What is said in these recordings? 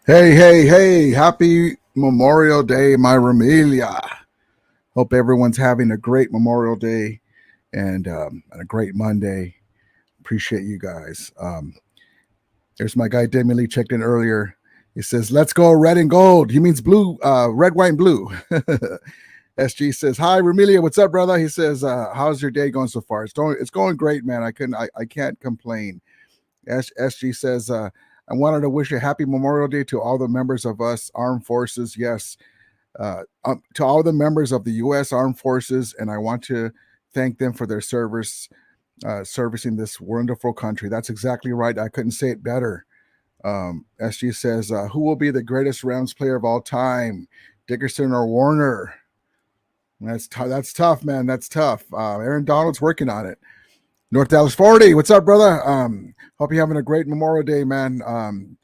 Hey, hey, hey, happy Memorial Day, my Ramilia. Hope everyone's having a great Memorial Day and a great Monday. Appreciate you guys. There's my guy Demi Lee checked in earlier. He says, let's go red and gold. He means blue, red, white, and blue. SG says, hi, Ramilia. What's up, brother? He says, how's your day going so far? It's going great, man. I can't complain. SG says, I wanted to wish a happy Memorial Day to all the members of us armed forces. Yes, to all the members of the U.S. Armed Forces, and I want to thank them for their service, servicing this wonderful country. That's exactly right. I couldn't say it better. SG says, who will be the greatest Rams player of all time, Dickerson or Warner? That's tough, man. That's tough. Aaron Donald's working on it. North Dallas 40. What's up, brother? Hope you're having a great Memorial Day, man.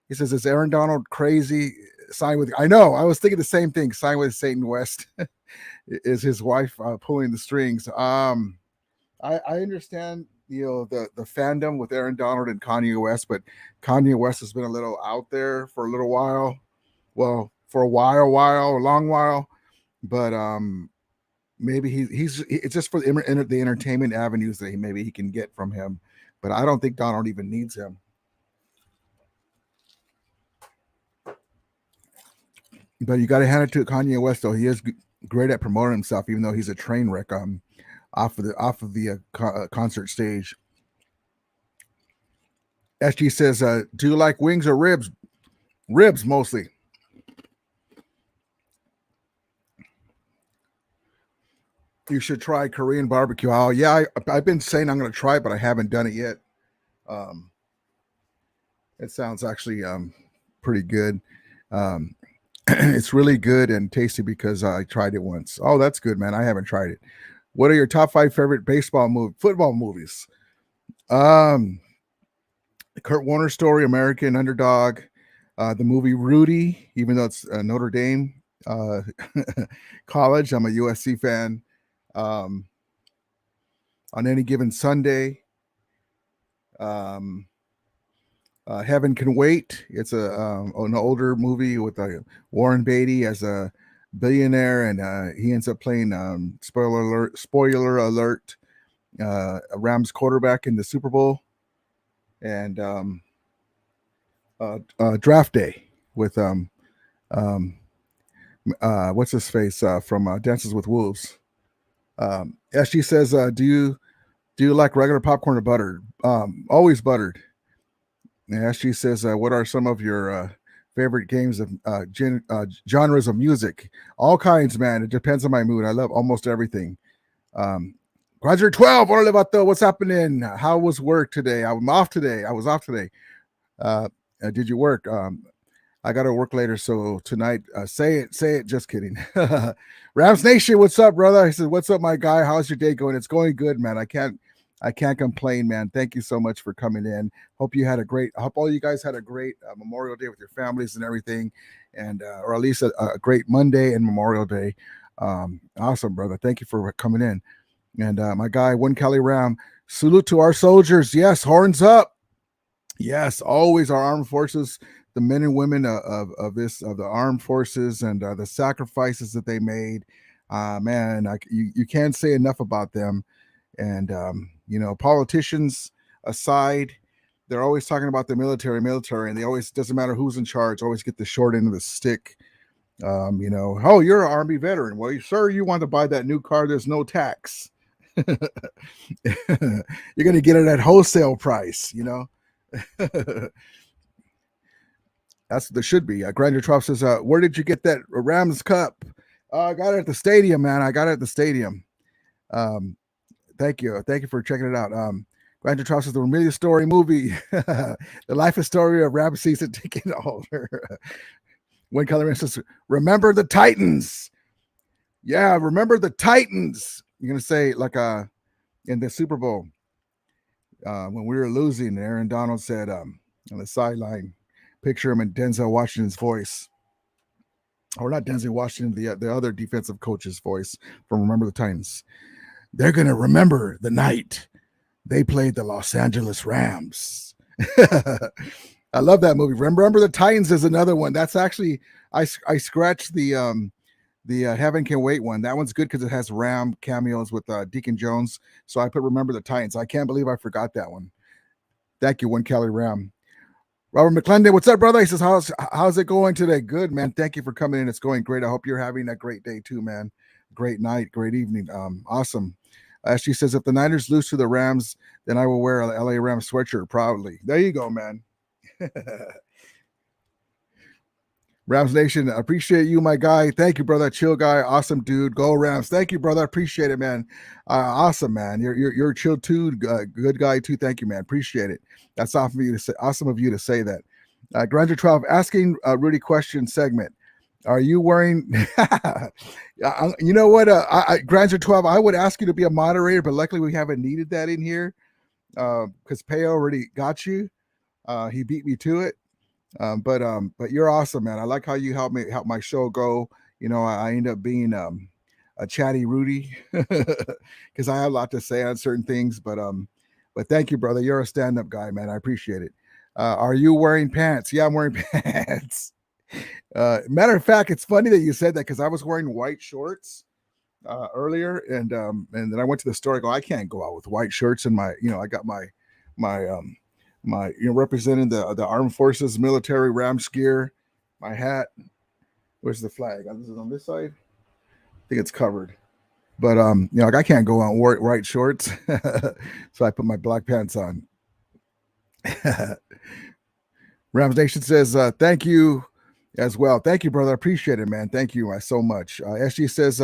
He says, is Aaron Donald crazy? Sign with, I know, I was thinking the same thing. Sign with Satan West. Is his wife pulling the strings? I understand, the fandom with Aaron Donald and Kanye West, but Kanye West has been a little out there for a little while. Well, for a long while. But maybe he's it's just for the entertainment avenues that maybe he can get from him. But I don't think Donald even needs him. But you got to hand it to Kanye West, though. He is great at promoting himself, even though he's a train wreck off of the concert stage. SG says, "Do you like wings or ribs? Ribs mostly." You should try Korean barbecue. Oh yeah, I've been saying I'm going to try it, but I haven't done it yet. Um, it sounds actually pretty good. Um, it's really good and tasty because I tried it once. Oh, that's good, man. I haven't tried it. What are your top five favorite football movies? Um, Kurt Warner story, American Underdog, the movie Rudy, even though it's Notre Dame uh, college. I'm a USC fan. Um, on any given Sunday, um, Heaven Can Wait. It's an older movie with Warren Beatty as a billionaire, and he ends up playing spoiler alert, a Rams quarterback in the Super Bowl, and Draft Day with what's his face from Dances with Wolves. SG says, do you like regular popcorn or buttered? Always buttered. And SG says, what are some of your favorite games of genres of music? All kinds, man. It depends on my mood. I love almost everything. Graduate 12, hola vato, what's happening? How was work today? I was off today. Did you work? I got to work later, so tonight, say it. Just kidding. Rams Nation, what's up, brother? He says, what's up, my guy? How's your day going? It's going good, man. I can't complain, man. Thank you so much for coming in. Hope all you guys had a great Memorial Day with your families and everything, and or at least a great Monday and Memorial Day. Awesome, brother. Thank you for coming in. And my guy, One Cali Ram, salute to our soldiers. Yes, horns up. Yes, always our armed forces, the men and women of the armed forces, and the sacrifices that they made. Man, you can't say enough about them. And politicians aside, they're always talking about the military, and they always, doesn't matter who's in charge, always get the short end of the stick. Oh, you're an Army veteran. Well, sir, you want to buy that new car? There's no tax. You're going to get it at wholesale price. That's what there should be. Grander Trop says, where did you get that Rams cup? I got it at the stadium, man. I got it at the stadium. Thank you for checking it out. Grander Trop says, the Ramilia story movie, the life and story of Rams season ticket holder. One Color says, remember the Titans. Yeah, remember the Titans. You're going to say, like in the Super Bowl, when we were losing, Aaron Donald said on the sideline, picture him in Denzel Washington's voice. Or not Denzel Washington, the other defensive coach's voice from Remember the Titans. They're going to remember the night they played the Los Angeles Rams. I love that movie. Remember the Titans is another one. That's actually I scratched the Heaven Can Wait one. That one's good because it has Ram cameos with Deacon Jones. So I put Remember the Titans. I can't believe I forgot that one. Thank you, One Kelly Ram. Robert McClendon, what's up, brother? He says, how's it going today? Good, man. Thank you for coming in. It's going great. I hope you're having a great day too, man. Great night, great evening. Awesome. She says, if the Niners lose to the Rams, then I will wear a LA Rams sweatshirt proudly. There you go, man. Rams Nation, appreciate you, my guy. Thank you, brother. Chill guy, awesome dude. Go Rams. Thank you, brother. Appreciate it, man. Awesome, man. You're a chill too, good guy too. Thank you, man. Appreciate it. That's awesome of you to say. Awesome of you to say that. Granger 12 asking Rudy question segment. Are you wearing? You know what, Granger 12. I would ask you to be a moderator, but luckily we haven't needed that in here because Peo already got you. He beat me to it. But you're awesome, man. I like how you help my show go. You know, I end up being a chatty Rudy because I have a lot to say on certain things. But thank you, brother. You're a stand-up guy, man. I appreciate it. Are you wearing pants? Yeah, I'm wearing pants. Matter of fact, it's funny that you said that because I was wearing white shorts earlier, and then I went to the store. I go, I can't go out with white shirts and I got my representing the armed forces military Rams gear, my hat. Where's the flag? This is on this side. I think it's covered, but I can't go out and wear white shorts, so I put my black pants on. Rams Nation says thank you as well. Thank you, brother. I appreciate it, man. Thank you so much. SG says,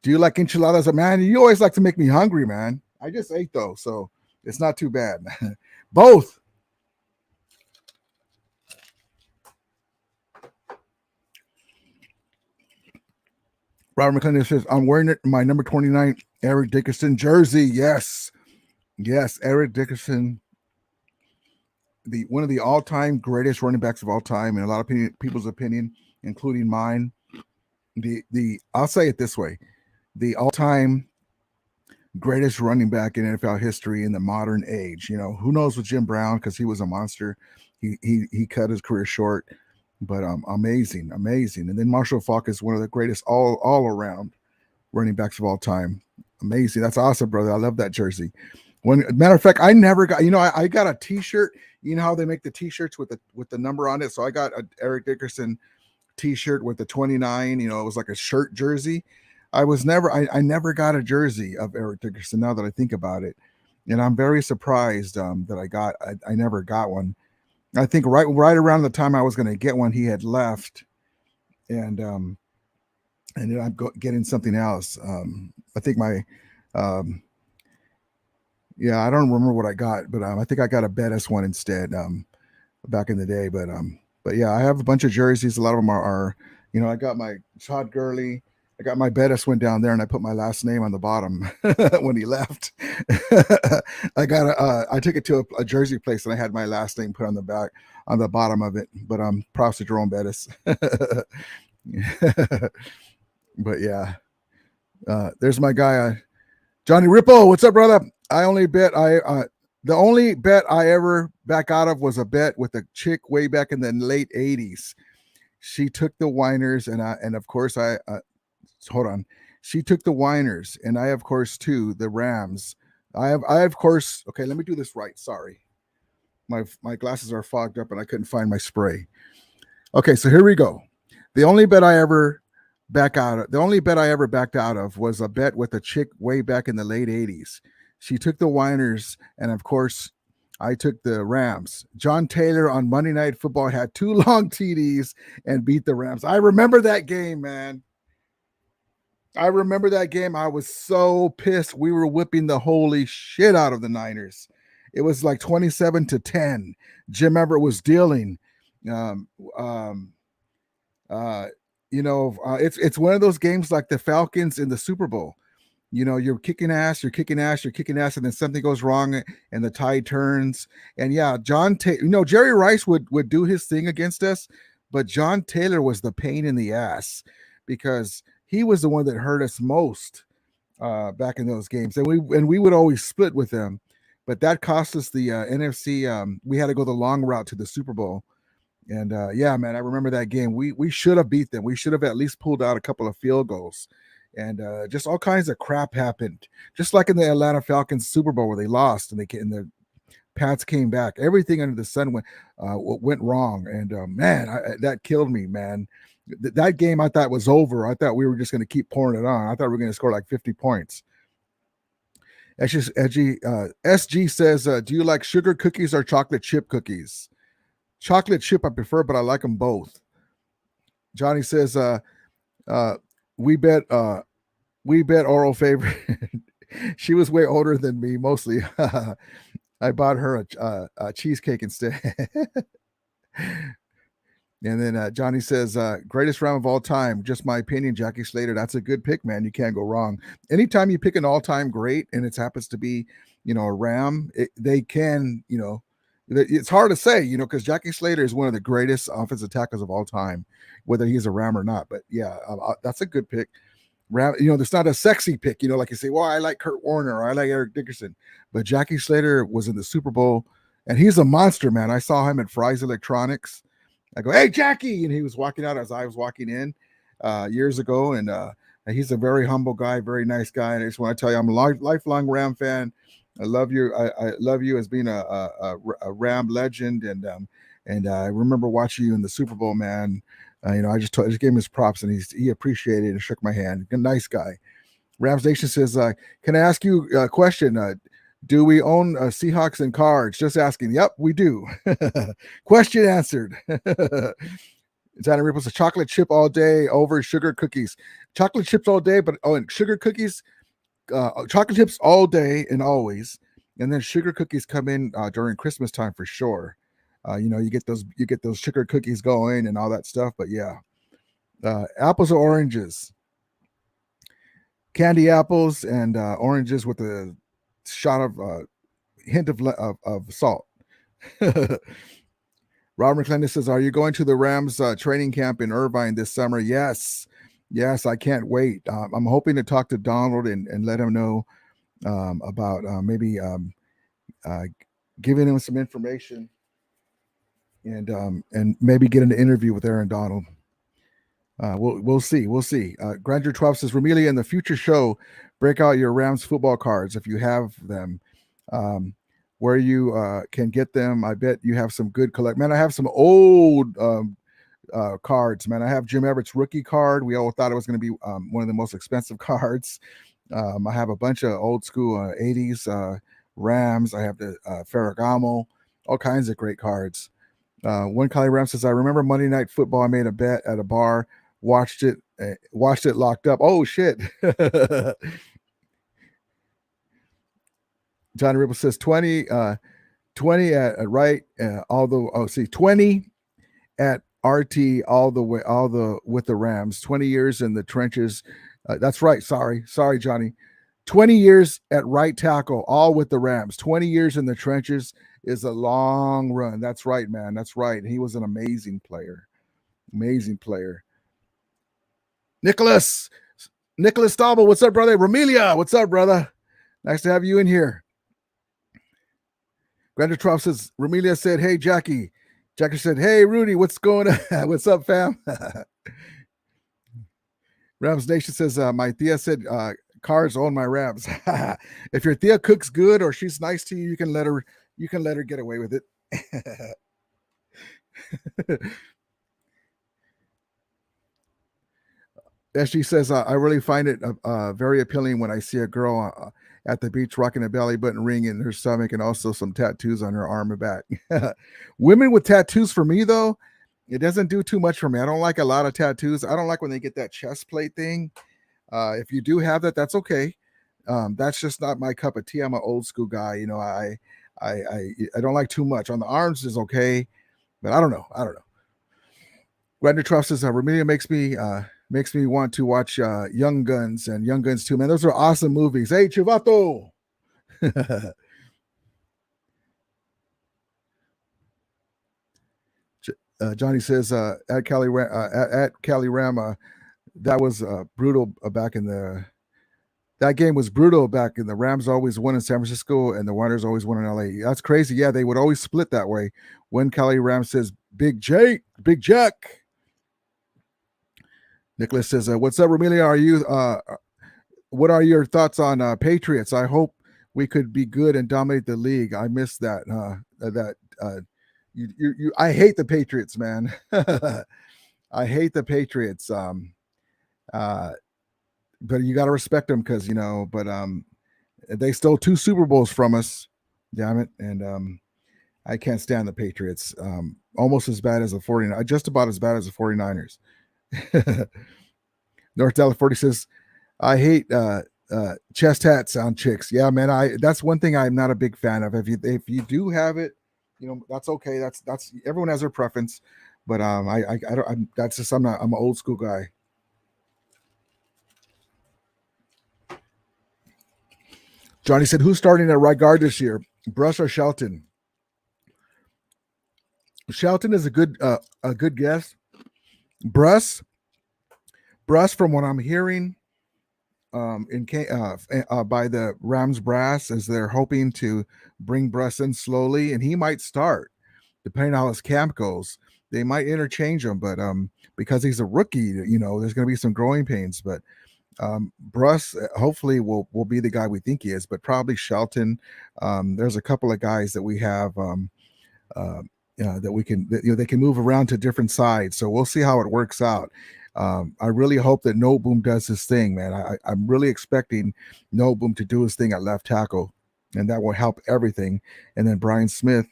do you like enchiladas? Man, you always like to make me hungry, man. I just ate though, so it's not too bad. Both. Robert McClendon says, I'm wearing my number 29 Eric Dickerson jersey. Yes, Eric Dickerson, one of the all-time greatest running backs of all time, in a lot of people's opinion, including mine. I'll say it this way: the all-time greatest running back in NFL history in the modern age. You know, who knows with Jim Brown because he was a monster. He cut his career short. But amazing. And then Marshall Faulk is one of the greatest all around running backs of all time. Amazing. That's awesome, brother. I love that jersey. Matter of fact, I never got. I got a T-shirt. You know how they make the T-shirts with the number on it. So I got a Eric Dickerson T-shirt with the 29. It was like a shirt jersey. I never got a jersey of Eric Dickerson. Now that I think about it, and I'm very surprised that I never got one. I think right around the time I was going to get one, he had left, and then I'm getting something else. I think I don't remember what I got, but I think I got a Bettis one instead back in the day. But yeah, I have a bunch of jerseys. A lot of them are I got my Todd Gurley. I got my Bettis one down there, and I put my last name on the bottom when he left. I took it to a jersey place, and I had my last name put on the bottom of it. But props to Jerome Bettis. But yeah, there's my guy, Johnny Rippo. What's up, brother? The only bet I ever back out of was a bet with a chick way back in the late '80s. She took the Winers, and of course hold on. She took the Winers, and I, of course, too, the Rams. I of course, okay, let me do this right. Sorry. My glasses are fogged up and I couldn't find my spray. Okay, so here we go. The only bet I ever backed out of was a bet with a chick way back in the late 80s. She took the Winers, and of course, I took the Rams. John Taylor on Monday Night Football had 2 long TDs and beat the Rams. I remember that game, man. I remember that game. I was so pissed. We were whipping the holy shit out of the Niners. It was like 27-10. Jim Everett was dealing. It's one of those games like the Falcons in the Super Bowl. You're kicking ass, and then something goes wrong and the tide turns. And yeah, Jerry Rice would do his thing against us, but John Taylor was the pain in the ass because he was the one that hurt us most back in those games. And we would always split with them. but that cost us the NFC. We had to go the long route to the Super Bowl. And yeah, man, I remember that game. We should have beat them. We should have at least pulled out a couple of field goals. And just all kinds of crap happened. Just like in the Atlanta Falcons Super Bowl where they lost and the Pats came back. Everything under the sun went wrong. And man, that killed me, man. That game I thought was over. I thought we were just going to keep pouring it on. I thought we were going to score like 50 points. SG says, do you like sugar cookies or chocolate chip cookies? Chocolate chip I prefer, but I like them both. Johnny says, we bet oral favorite. She was way older than me, mostly. I bought her a cheesecake instead. And then Johnny says, greatest round of all time. Just my opinion, Jackie Slater. That's a good pick, man. You can't go wrong. Anytime you pick an all-time great and it happens to be, a Ram, they can, it's hard to say, because Jackie Slater is one of the greatest offensive tackles of all time, whether he's a Ram or not. But yeah, that's a good pick. Ram, it's not a sexy pick, like you say, well, I like Kurt Warner or I like Eric Dickerson. But Jackie Slater was in the Super Bowl, and he's a monster, man. I saw him at Fry's Electronics. I go, hey, Jackie. And he was walking out as I was walking in years ago. And he's a very humble guy, very nice guy. And I just want to tell you, I'm a lifelong Ram fan. I love you. I love you as being a Ram legend. And I remember watching you in the Super Bowl, man. I just gave him his props, and he appreciated it and shook my hand. A nice guy. Rams Nation says, can I ask you a question? Do we own Seahawks and cards? Just asking. Yep, we do. Question answered. Xana Ripples, a chocolate chip all day over sugar cookies. Chocolate chips all day, but and sugar cookies, chocolate chips all day and always. And then sugar cookies come in during Christmas time for sure. You get those sugar cookies going and all that stuff. But yeah, apples or oranges. Candy apples and oranges with a shot of hint of salt. Robert McClendon says, are you going to the Rams training camp in Irvine this summer? Yes, I can't wait. I'm hoping to talk to Donald and let him know about maybe giving him some information and maybe get an interview with Aaron Donald. We'll see. Grandeur 12 says, Ramilia, in the future show, break out your Rams football cards if you have them. Where you can get them. I bet you have some good collect. Man, I have some old cards, man. I have Jim Everett's rookie card. We all thought it was going to be one of the most expensive cards. I have a bunch of old school 80s Rams. I have the Ferragamo, all kinds of great cards. One Kylie Ram says, I remember Monday Night Football. I made a bet at a bar, watched it locked up. Oh, shit. Johnny Ripple says 20 at right, 20 at RT with the Rams, 20 years in the trenches. That's right. Sorry, Johnny. 20 years at right tackle, all with the Rams. 20 years in the trenches is a long run. That's right, man. That's right. He was an amazing player. Nicholas Staubel, what's up, brother? Ramilia, what's up, brother? Nice to have you in here. Grandeur Trop says, Ramilia said, hey, Jackie. Jackie said, hey, Rudy, what's going on? What's up, fam? Rams Nation says, my Thea said, cars own my Rams. If your Thea cooks good or she's nice to you, you can let her get away with it. As she says, I really find it very appealing when I see a girl at the beach rocking a belly button ring in her stomach and also some tattoos on her arm and back. Women with tattoos, for me, though, it doesn't do too much for me. I don't like a lot of tattoos. I don't like when they get that chest plate thing. If you do have that, that's okay. That's just not my cup of tea. I'm an old school guy. I don't like too much. On the arms is okay, but I don't know. Render Truff says, Ramilia makes me want to watch Young Guns and Young Guns 2. Man, those are awesome movies. Hey, Chivato. Johnny says, at Cali Ram, that was brutal back in the that game was brutal back in the Rams always won in San Francisco and the Niners always won in LA. That's crazy. Yeah, they would always split that way. When Kelly Ram says Big Jake, Big Jack. Nicholas says, "What's up, Ramilia? Are you? What are your thoughts on Patriots? I hope we could be good and dominate the league. I miss that. I hate the Patriots, man. I hate the Patriots. Uh, but you got to respect them because But they stole 2 Super Bowls from us. Damn it. And I can't stand the Patriots. Almost as bad as the 49ers. Just about as bad as the 49ers. North Dallas 40 says, I hate chest hats on chicks. Yeah, man. That's one thing I'm not a big fan of. If you do have it, that's okay. That's everyone has their preference. But I don't. That's just I'm an old school guy. Johnny said, "Who's starting at right guard this year? Bruss or Shelton?" Shelton is a good guess. Bruss, from what I'm hearing, by the Rams brass, is they're hoping to bring Bruss in slowly, and he might start, depending on how his camp goes. They might interchange him, but because he's a rookie, there's going to be some growing pains. But Bruss hopefully will be the guy we think he is, but probably Shelton. There's a couple of guys that we have that we can they can move around to different sides. So we'll see how it works out. I really hope that No Boom does his thing, man. I'm really expecting No Boom to do his thing at left tackle, and that will help everything. And then Brian Smith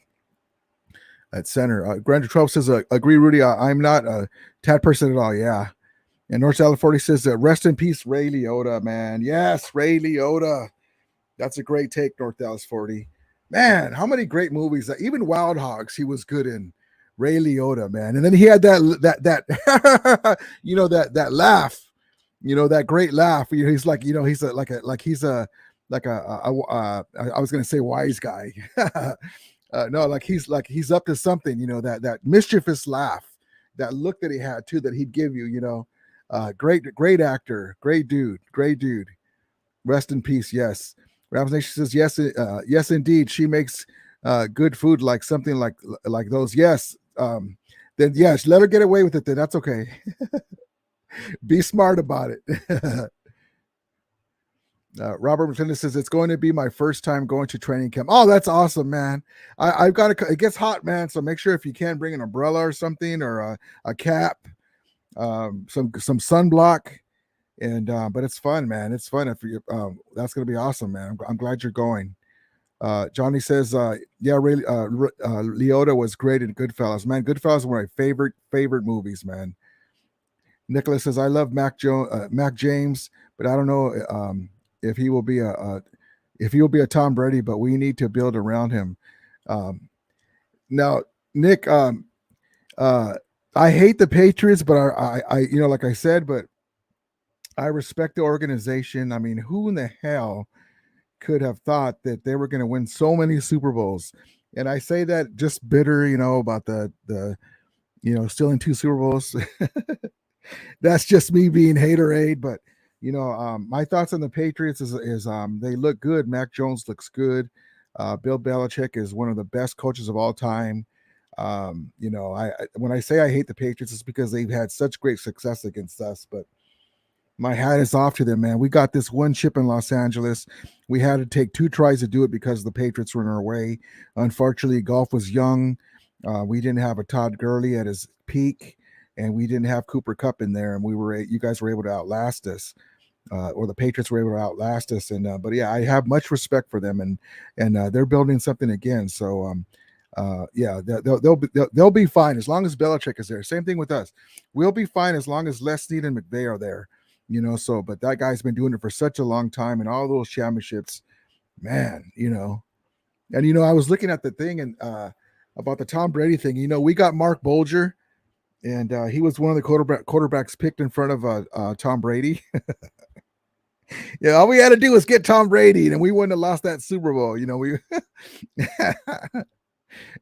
at center. Grander 12 says, agree, Rudy. I'm not a Tad person at all. Yeah. And North Salad 40 says, rest in peace, Ray Liotta, man. Yes, Ray Liotta. That's a great take, North Dallas 40. Man, how many great movies that even Wild Hogs he was good in. Ray Liotta, man. And then he had that that laugh, that great laugh. He's like, he's I was gonna say wise guy. No, like he's up to something, that mischievous laugh, that look that he had too, that he'd give you, great actor, great dude. Rest in peace. Yes. Rams Nation says yes, yes indeed. She makes good food, like something like those. Yes. Then yes, let her get away with it. Then that's okay. Be smart about it. Robert McClendon says it's going to be my first time going to training camp. Oh, that's awesome, man. I've got it gets hot, man. So make sure if you can bring an umbrella or something, or a cap, some sunblock. And but it's fun, man. It's fun. If you that's gonna be awesome, man. I'm glad you're going. Johnny says, yeah, really, Liotta was great in Goodfellas, man. Goodfellas is one of my favorite movies, man. Nicholas says, I love Mac James, but I don't know if he will be a Tom Brady, but we need to build around him. Now, Nick, I hate the Patriots, but I like I said, but I respect the organization. I mean, who in the hell could have thought that they were going to win so many Super Bowls? And I say that just bitter, about the stealing 2 Super Bowls. That's just me being haterade. But my thoughts on the Patriots is they look good. Mac Jones looks good. Bill Belichick is one of the best coaches of all time. When I say I hate the Patriots, it's because they've had such great success against us. But my hat is off to them, man. We got this one chip in Los Angeles. We had to take 2 tries to do it because the Patriots were in our way. Unfortunately, golf was young. We didn't have a Todd Gurley at his peak, and we didn't have Cooper Kupp in there, and you guys were able to outlast us, or the Patriots were able to outlast us. And but yeah, I have much respect for them, and they're building something again. So yeah, they'll be fine as long as Belichick is there. Same thing with us. We'll be fine as long as Les Snead and McVay are there. But that guy's been doing it for such a long time, and all those championships, man, and I was looking at the thing and about the Tom Brady thing. We got Mark Bolger, and he was one of the quarterbacks picked in front of Tom Brady. Yeah, all we had to do was get Tom Brady, and we wouldn't have lost that Super Bowl. We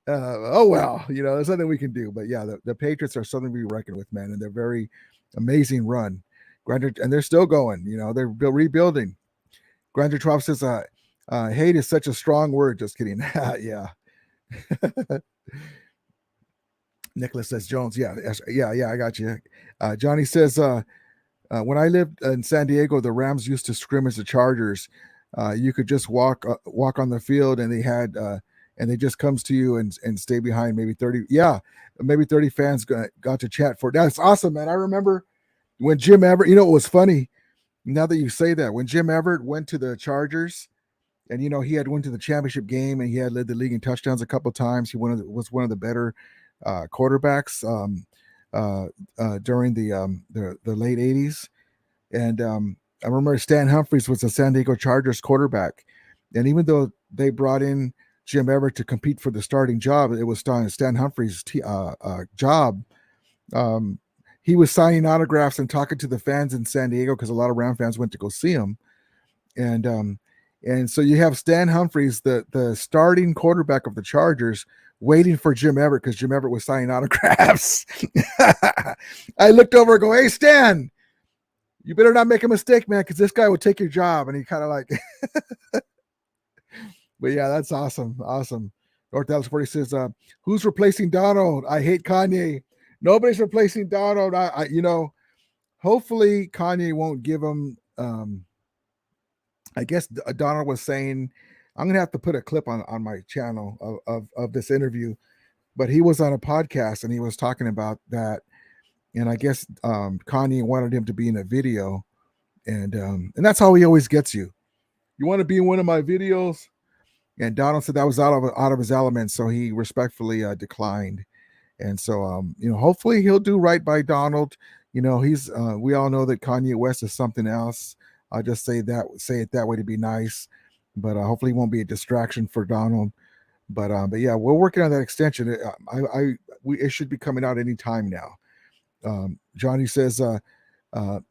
oh well, there's nothing we can do. But yeah, the Patriots are something we reckon with, man, and they're very amazing run. Granted, and they're still going. They're rebuilding. Grander Trop says, hate is such a strong word. Just kidding. Yeah. Nicholas says Jones. Yeah, yeah. I got you. Johnny says, when I lived in San Diego, the Rams used to scrimmage the Chargers. You could just walk on the field, and they just comes to you and stay behind. Maybe 30, yeah, maybe 30 fans got to chat for it. That's awesome, man. I remember when Jim Everett. It was funny. Now that you say that, when Jim Everett went to the Chargers, and he had went to the championship game, and he had led the league in touchdowns a couple of times. He was one of the better quarterbacks during the late '80s. And I remember Stan Humphries was the San Diego Chargers quarterback. And even though they brought in Jim Everett to compete for the starting job, it was Stan Humphries' job. He was signing autographs and talking to the fans in San Diego because a lot of Ram fans went to go see him. And so you have Stan Humphries, the starting quarterback of the Chargers, waiting for Jim Everett because Jim Everett was signing autographs. I looked over and go, "Hey, Stan, you better not make a mistake, man, because this guy will take your job." And he kind of like, but yeah, that's awesome. Awesome. North Dallas 40 says, who's replacing Donald? I hate Kanye. Nobody's replacing Donald. Hopefully Kanye won't give him, I guess Donald was saying, I'm going to have to put a clip on my channel of this interview, but he was on a podcast and he was talking about that. And I guess Kanye wanted him to be in a video, and that's how he always gets you. You want to be in one of my videos? And Donald said that was out of his element, so he respectfully declined. And so, hopefully he'll do right by Donald. He's we all know that Kanye West is something else. I'll just say it that way to be nice, but hopefully it won't be a distraction for Donald. But yeah, we're working on that extension. It should be coming out any time now. Johnny says,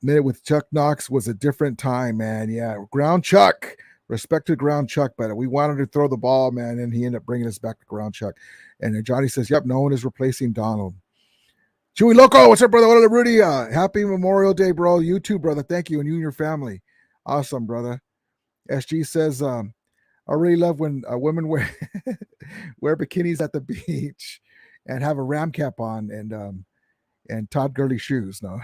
minute with Chuck Knox was a different time, man. Yeah, ground Chuck, respect to ground Chuck, but we wanted to throw the ball, man, and he ended up bringing us back to ground Chuck. And Johnny says, yep, no one is replacing Donald. Chewy Loco, what's up, brother? What up, Rudy? Happy Memorial Day, bro. You too, brother. Thank you, and you and your family. Awesome, brother. SG says, I really love when women wear wear bikinis at the beach and have a ram cap on and Todd Gurley shoes. No.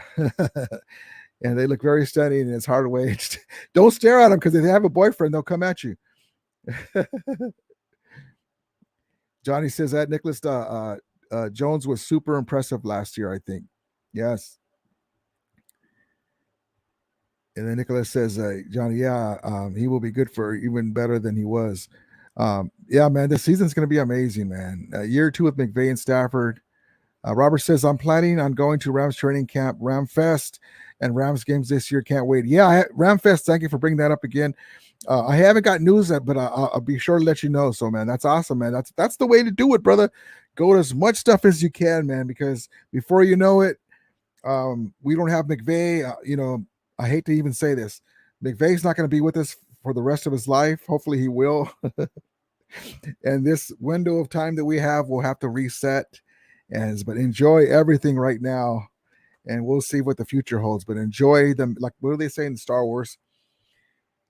And they look very stunning, and it's hard to wait. Don't stare at them, because if they have a boyfriend, they'll come at you. Johnny says that Nicholas Jones was super impressive last year, I think. Yes. And then Nicholas says, Johnny, yeah, he will be good for even better than he was. Yeah, man, this season's going to be amazing, man. Year 2 with McVay and Stafford. Robert says, I'm planning on going to Rams training camp, Ram Fest, and Rams games this year. Can't wait. Yeah, Ram Fest, thank you for bringing that up again. I haven't got news yet, but I'll be sure to let you know. So, man, that's awesome, man. That's the way to do it, brother. Go to as much stuff as you can, man, because before you know it, we don't have McVay. I hate to even say this. McVay's not going to be with us for the rest of his life. Hopefully he will. And this window of time that we have, we'll have to reset. But enjoy everything right now, and we'll see what the future holds. But enjoy them. Like, what do they say in Star Wars?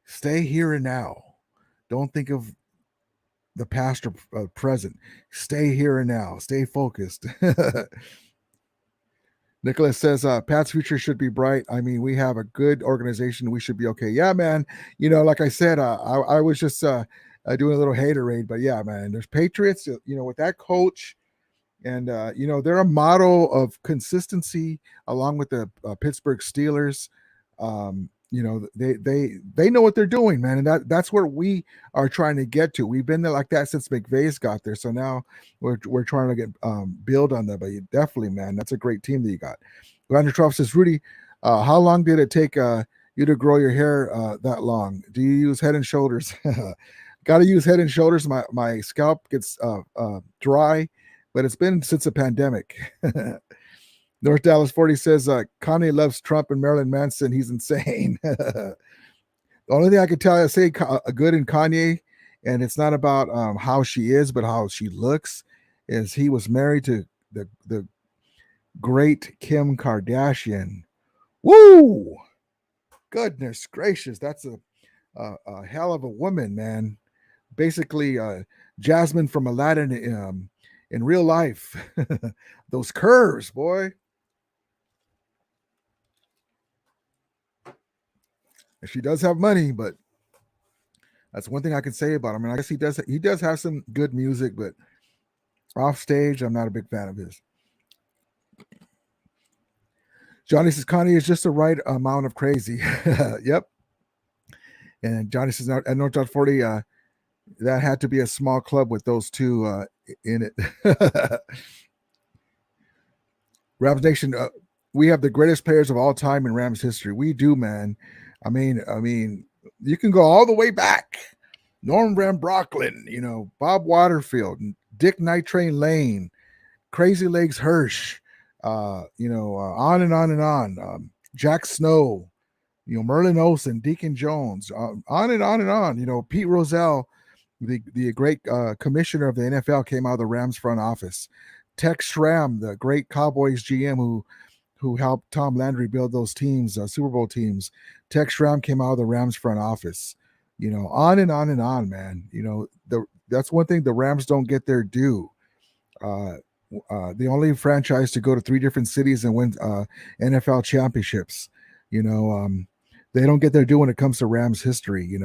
Stay here and now. Don't think of the past or present. Stay here and now. Stay focused. Nicholas says, Pat's future should be bright. I mean, we have a good organization. We should be okay. Yeah, man. Like I said, I was just doing a little haterade, but yeah, man, there's Patriots, with that coach. And, they're a model of consistency along with the Pittsburgh Steelers. They know what they're doing, man. And that's where we are trying to get to. We've been there like that since McVay's got there. So now we're trying to get build on that. But definitely, man, that's a great team that you got. Andrew Troff says, Rudy, how long did it take you to grow your hair that long? Do you use Head and Shoulders? Got to use Head and Shoulders. My scalp gets dry. But it's been since the pandemic. North Dallas 40 says, Kanye loves Trump and Marilyn Manson. He's insane. The only thing I can tell you, say good in Kanye, and it's not about how she is, but how she looks, is he was married to the great Kim Kardashian. Woo! Goodness gracious. That's a hell of a woman, man. Basically, Jasmine from Aladdin in real life. Those curves, boy. And she does have money, but that's one thing I can say about him. I mean, I guess he does have some good music, but off stage, I'm not a big fan of his. Johnny says Kanye is just the right amount of crazy. Yep. And Johnny says at North Dot 40, that had to be a small club with those two in it. Rams Nation, we have the greatest players of all time in Rams history. We do, man. I mean, you can go all the way back. Norm Van Brocklin, Bob Waterfield, Dick Night Train Lane, Crazy Legs Hirsch, on and on and on. Jack Snow, Merlin Olsen, Deacon Jones, on and on and on. Pete Rozelle, the great commissioner of the NFL, came out of the Rams front office. Tex Schramm, the great Cowboys GM who helped Tom Landry build those teams, Super Bowl teams. Tex Schramm came out of the Rams front office. On and on and on, man. That's one thing the Rams don't get their due. Uh, the only franchise to go to three different cities and win NFL championships. They don't get their due when it comes to Rams history.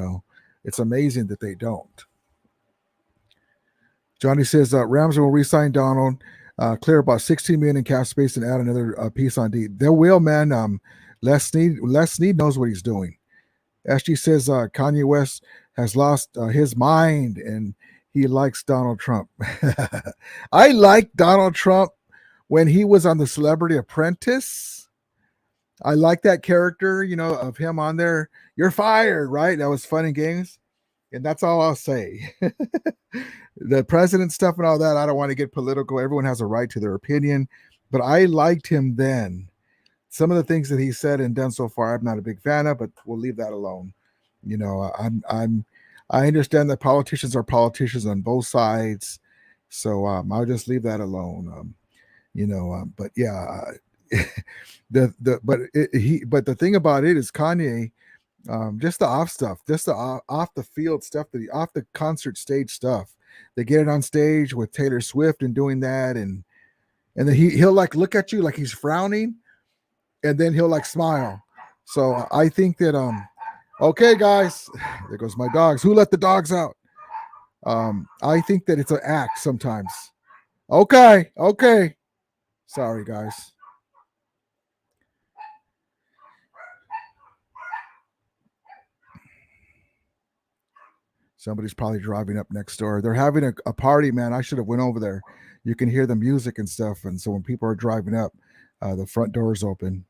It's amazing that they don't. Johnny says Rams will re-sign Donald, clear about 16 million in cap space, and add another piece on D. They will, man. Les Snead knows what he's doing. SG says Kanye West has lost his mind and he likes Donald Trump. I like Donald Trump when he was on the Celebrity Apprentice. I like that character, of him on there. You're fired, right? That was fun and games. And that's all I'll say. The president stuff and all that, I don't want to get political. Everyone has a right to their opinion. But I liked him then. Some of the things that he said and done so far, I'm not a big fan of, but we'll leave that alone. I understand that politicians are politicians on both sides, so I'll just leave that alone. But yeah, but the thing about it is Kanye, just the off stuff, just the off the field stuff, off the concert stage stuff. They get it on stage with Taylor Swift and doing that, and then he'll like look at you like he's frowning, and then he'll like smile. So I think that okay, guys, there goes my dogs. Who let the dogs out? I think that it's an act sometimes. Okay. Sorry, guys. Somebody's probably driving up next door. They're having a party, man. I should have went over there. You can hear the music and stuff, and so when people are driving up, the front door is open.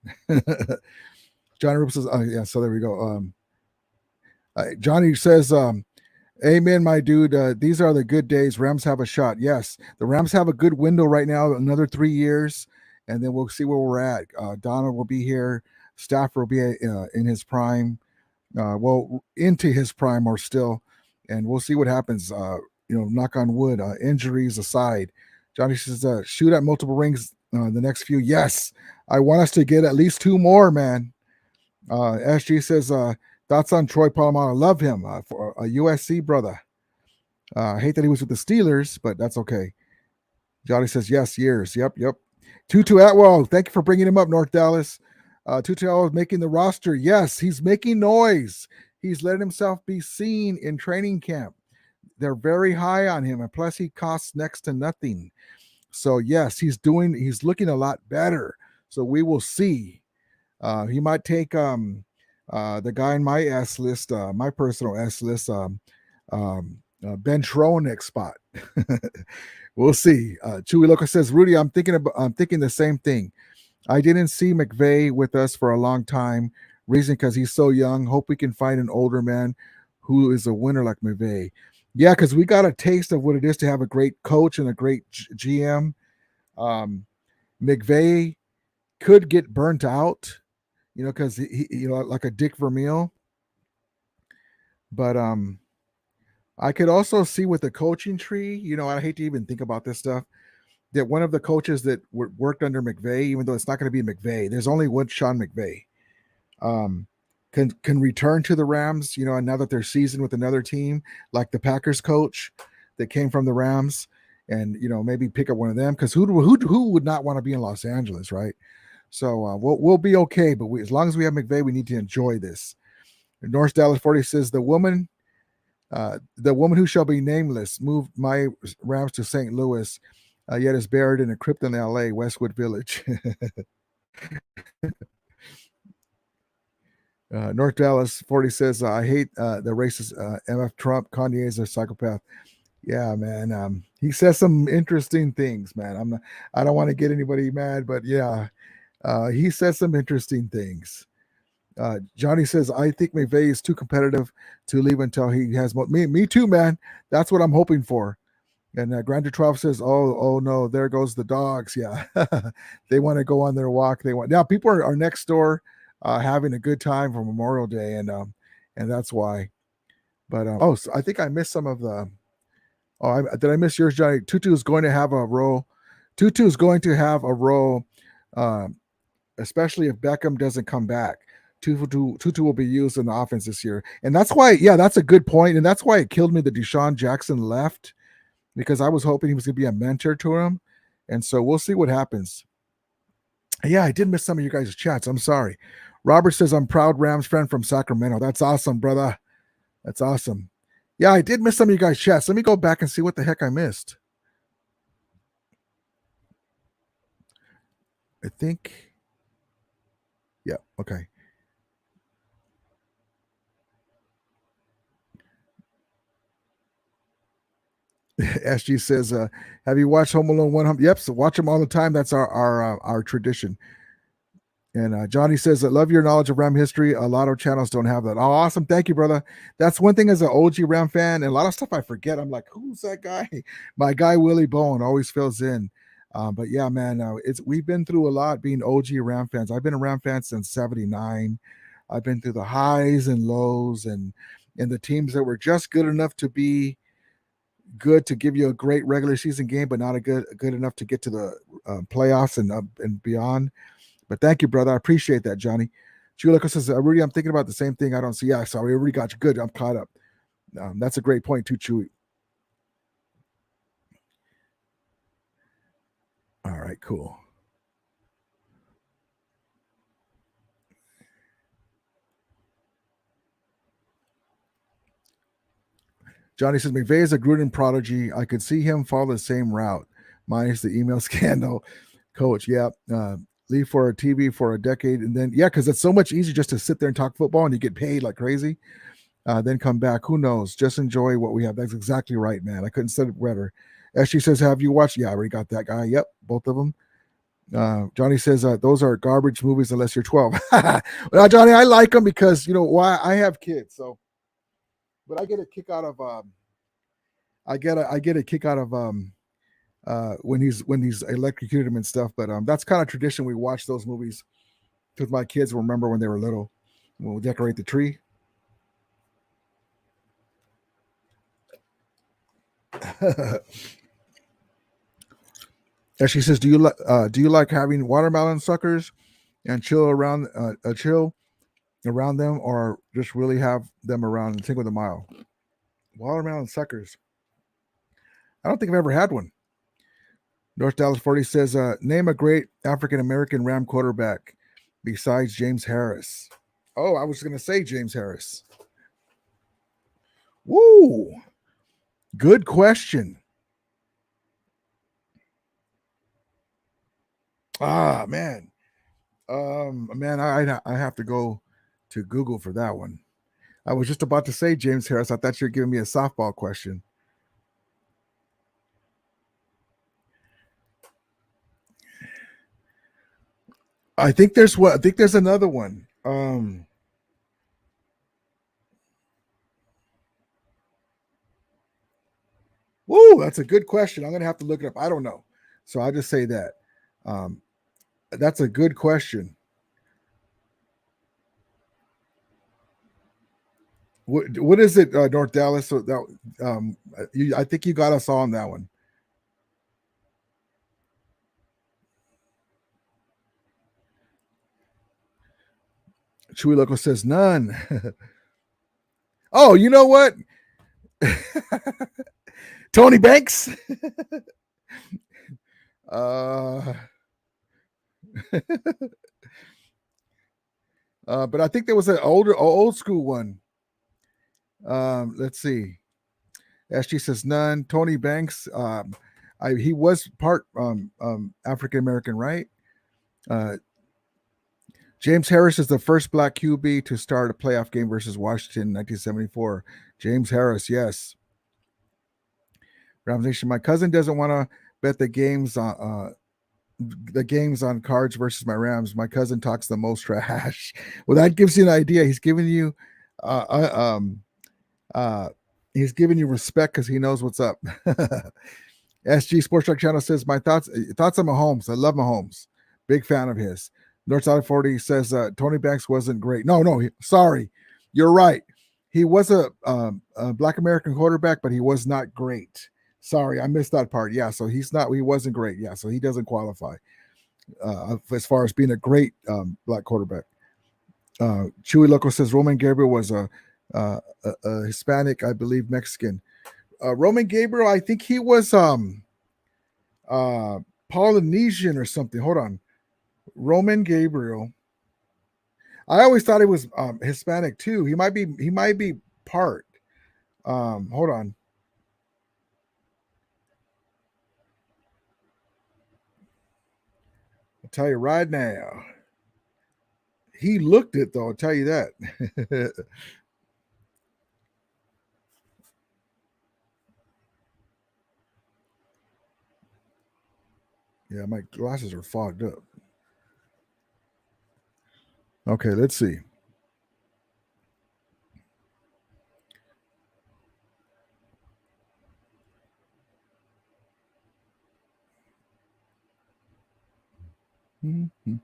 Johnny Rip says, "Oh yeah." So there we go. Johnny says, "Amen, my dude. These are the good days. Rams have a shot. Yes, the Rams have a good window right now. Another 3 years, and then we'll see where we're at. Donald will be here. Stafford will be in his prime. Into his prime or still, and we'll see what happens. Knock on wood. Injuries aside, Johnny says, shoot at multiple rings the next few. Yes, I want us to get at least two more, man. SG says, thoughts on Troy Polamalu. Love him for a USC brother. I hate that he was with the Steelers, but that's okay. Johnny says, yes, years. Yep. Tutu Atwell, thank you for bringing him up, North Dallas. Tutu Atwell is making the roster. Yes, he's making noise. He's letting himself be seen in training camp. They're very high on him, and plus he costs next to nothing. So yes, he's looking a lot better. So we will see. He might take the guy in my S list, my personal S list, Ben Troenick's spot. We'll see. Chewy Loco says, Rudy, I'm thinking the same thing. I didn't see McVay with us for a long time. Reason because he's so young. Hope we can find an older man who is a winner like McVay. Yeah, because we got a taste of what it is to have a great coach and a great GM. McVay could get burnt out, because he like a Dick Vermeil. But I could also see with the coaching tree, I hate to even think about this stuff, that one of the coaches that worked under McVay, even though it's not going to be McVay, there's only one Sean McVay. can return to the Rams, and now that they're seasoned with another team, like the Packers coach that came from the Rams, and maybe pick up one of them, because who would not want to be in Los Angeles, right? So we'll be okay, but as long as we have McVay, we need to enjoy this. North Dallas 40 says the woman who shall be nameless moved my Rams to St. Louis, yet is buried in a crypt in L.A. Westwood Village. North Dallas 40 says, I hate the racist MF Trump. Kanye is a psychopath. Yeah, man. He says some interesting things, man. I don't want to get anybody mad, but yeah, he says some interesting things. Johnny says, I think McVay is too competitive to leave until he has more. Me too, man. That's what I'm hoping for. And Grander 12 says, oh no, there goes the dogs. Yeah, they want to go on their walk. They want now. People are next door having a good time for Memorial Day, and that's why. But so I think I missed some of the. Oh, did I miss yours, Johnny? Tutu is going to have a role. Tutu is going to have a role, especially if Beckham doesn't come back. Tutu will be used in the offense this year, and that's why. Yeah, that's a good point, and that's why it killed me that Deshaun Jackson left, because I was hoping he was going to be a mentor to him, and so we'll see what happens. Yeah, I did miss some of you guys' chats. I'm sorry. Robert says, I'm proud Rams fan from Sacramento. That's awesome, brother. That's awesome. Yeah, I did miss some of you guys' chats. Let me go back and see what the heck I missed. I think. Yeah, okay. SG says, have you watched Home Alone 100? Yep, so watch them all the time. That's our tradition. And Johnny says, I love your knowledge of Ram history. A lot of channels don't have that. Oh, awesome. Thank you, brother. That's one thing as an OG Ram fan, and a lot of stuff I forget. I'm like, who's that guy? My guy, Willie Bowen, always fills in. But yeah, man, we've been through a lot being OG Ram fans. I've been a Ram fan since 79. I've been through the highs and lows, and the teams that were just good enough to be good to give you a great regular season game, but not good enough to get to the playoffs and beyond. But thank you, brother. I appreciate that, Johnny. Julika says, Rudy, I'm thinking about the same thing. I don't see. Yeah, sorry, I already got you. Good. I'm caught up. That's a great point, too, Chewy. All right, cool. Johnny says, McVay is a Gruden prodigy. I could see him follow the same route, minus the email scandal. Coach, yeah. Leave for a TV for a decade. And then, yeah, because it's so much easier just to sit there and talk football and you get paid like crazy. Then come back. Who knows? Just enjoy what we have. That's exactly right, man. I couldn't say it better. As she says, have you watched? Yeah, I already got that guy. Yep, both of them. Johnny says those are garbage movies unless you're 12. Well, Johnny, I like them because you know why? I have kids, so but I get a kick out of I get a kick out of when he's electrocuted him and stuff. But that's kind of tradition. We watch those movies because my kids remember when they were little. When we decorate the tree. And she says, do you like having watermelon suckers and chill around them, or just really have them around and tingle the mile? Watermelon suckers. I don't think I've ever had one. North Dallas 40 says, name a great African American Ram quarterback besides James Harris. Oh, I was going to say James Harris. Woo! Good question. Ah, man. Man, I have to go to Google for that one. I was just about to say James Harris. I thought you were giving me a softball question. I think there's another one. Woo, that's a good question. I'm gonna have to look it up. I don't know. So I'll just say that. Um, that's a good question. What is it, North Dallas? So that I think you got us all on that one. Chewy Loco says none. Oh, you know what? Tony Banks. uh, but I think there was an old school one. Let's see. SG says none. Tony Banks. He was part African American, right? Uh, James Harris is the first black QB to start a playoff game versus Washington in 1974. James Harris, yes. Rams Nation. My cousin doesn't want to bet the games on cards versus my Rams. My cousin talks the most trash. Well, that gives you an idea. He's giving you, uh, uh, um, uh, he's giving you respect because he knows what's up. SG Sports Truck Channel says my thoughts on Mahomes. I love Mahomes. Big fan of his. Northside 40 says Tony Banks wasn't great. No, sorry, you're right. He was a Black American quarterback, but he was not great. Sorry, I missed that part. Yeah, so he wasn't great. Yeah, so he doesn't qualify as far as being a great black quarterback. Chewy Loco says Roman Gabriel was a Hispanic, I believe, Mexican. Roman Gabriel, I think he was Polynesian or something. Hold on. Roman Gabriel. I always thought he was Hispanic too. He might be part. Hold on. I'll tell you right now. He looked it though, I'll tell you that. Yeah, my glasses are fogged up. Okay, let's see. Mm-hmm.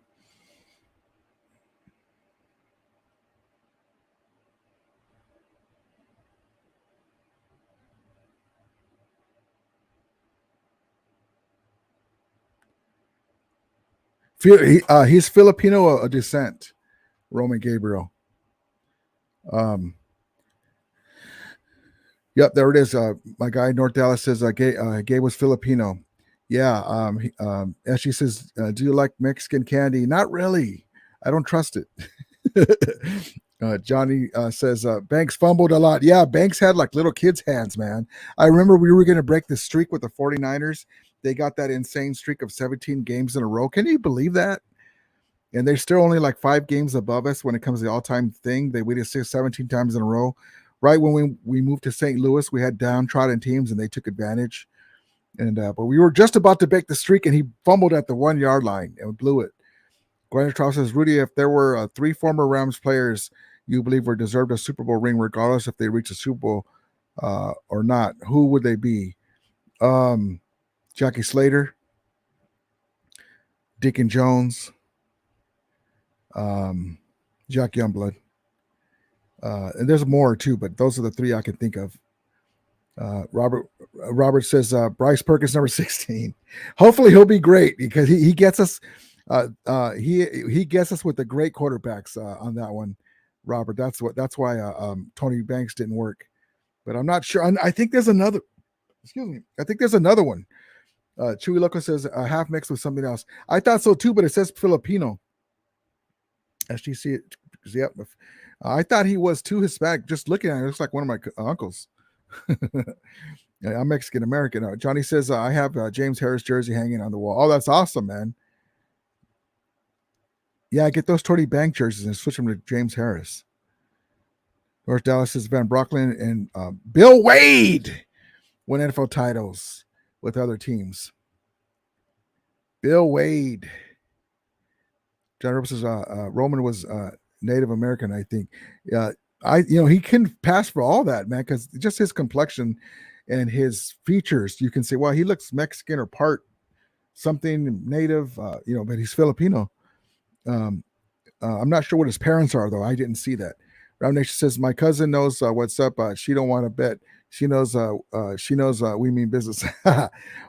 He's Filipino descent, Roman Gabriel. Um, Yep, there it is. My guy North Dallas says Gay was Filipino. Yeah. And she says, "Do you like Mexican candy?" Not really. I don't trust it. Johnny says Banks fumbled a lot. Yeah, Banks had like little kids' hands, man. I remember we were going to break the streak with the 49ers. They got that insane streak of 17 games in a row. Can you believe that? And they're still only like 5 games above us when it comes to the all-time thing. They waited 17 times in a row. Right when we moved to St. Louis, we had downtrodden teams and they took advantage. And but we were just about to break the streak, and he fumbled at the 1 yard line and blew it. Gardner Trout says, Rudy, if there were 3 former Rams players you believe were deserved a Super Bowl ring, regardless if they reach a Super Bowl or not, who would they be? Jackie Slater, Deacon Jones, Jack Youngblood. And there's more too, but those are the 3 I can think of. Robert says Bryce Perkins number 16. Hopefully he'll be great because he gets us. He gets us with the great quarterbacks on that one, Robert. That's why Tony Banks didn't work. But I'm not sure. I think there's another. Excuse me. I think there's another one. Chewy Loco says half mixed with something else. I thought so too, but it says Filipino. SGC. Yep. I thought he was too Hispanic. Just looking at it, looks like one of my uncles. I'm Mexican American. Johnny says I have James Harris jersey hanging on the wall. Oh, that's awesome, man. Yeah, get those Tony Bank jerseys and switch them to James Harris. North Dallas says Van Brocklin and Bill Wade won NFL titles with other teams. Bill Wade. John Rivers says Roman was Native American, I think. He can pass for all that, man, because just his complexion and his features, you can say, well, he looks Mexican or part something native, but he's Filipino. I'm not sure what his parents are, though. I didn't see that. Round Nation says my cousin knows what's up. She don't want to bet. She knows. We mean business.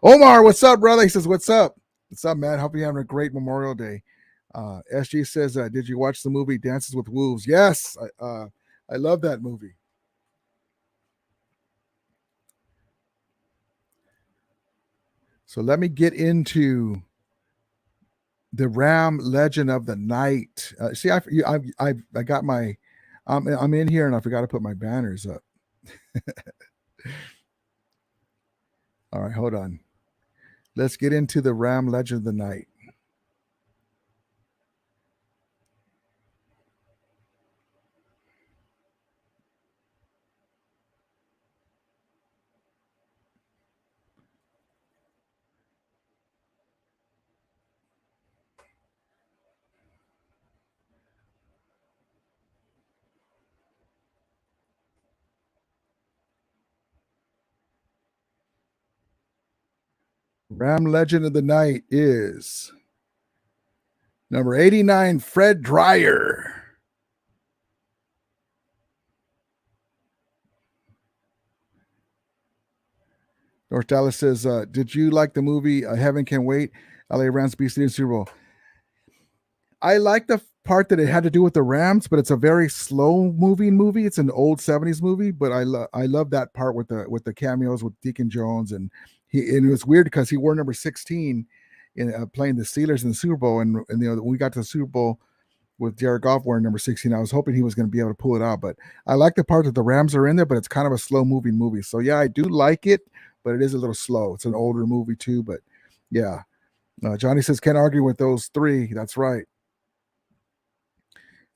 Omar, what's up, brother? He says, "What's up? What's up, man? Hope you're having a great Memorial Day." SG says, "Did you watch the movie Dances with Wolves?" Yes, I love that movie. So let me get into the Ram Legend of the Night. See, I got my, I'm in here and I forgot to put my banners up. All right, hold on. Let's get into the Ram Legend of the Night. Ram Legend of the Night is number 89, Fred Dreyer. North Dallas says, "Did you like the movie Heaven Can Wait?" LA Rams beat the Super Bowl. I like the part that it had to do with the Rams, but it's a very slow moving movie. It's an old '70s movie, but I love that part with the cameos with Deacon Jones, and it was weird because he wore number 16 in playing the Steelers in the Super Bowl, and when we got to the Super Bowl with Jared Goff wearing number 16, I was hoping he was going to be able to pull it out. But I like the part that the Rams are in there, but it's kind of a slow moving movie. So yeah, I do like it, but it is a little slow. It's an older movie too, but yeah. Johnny says, "Can't argue with those three." That's right.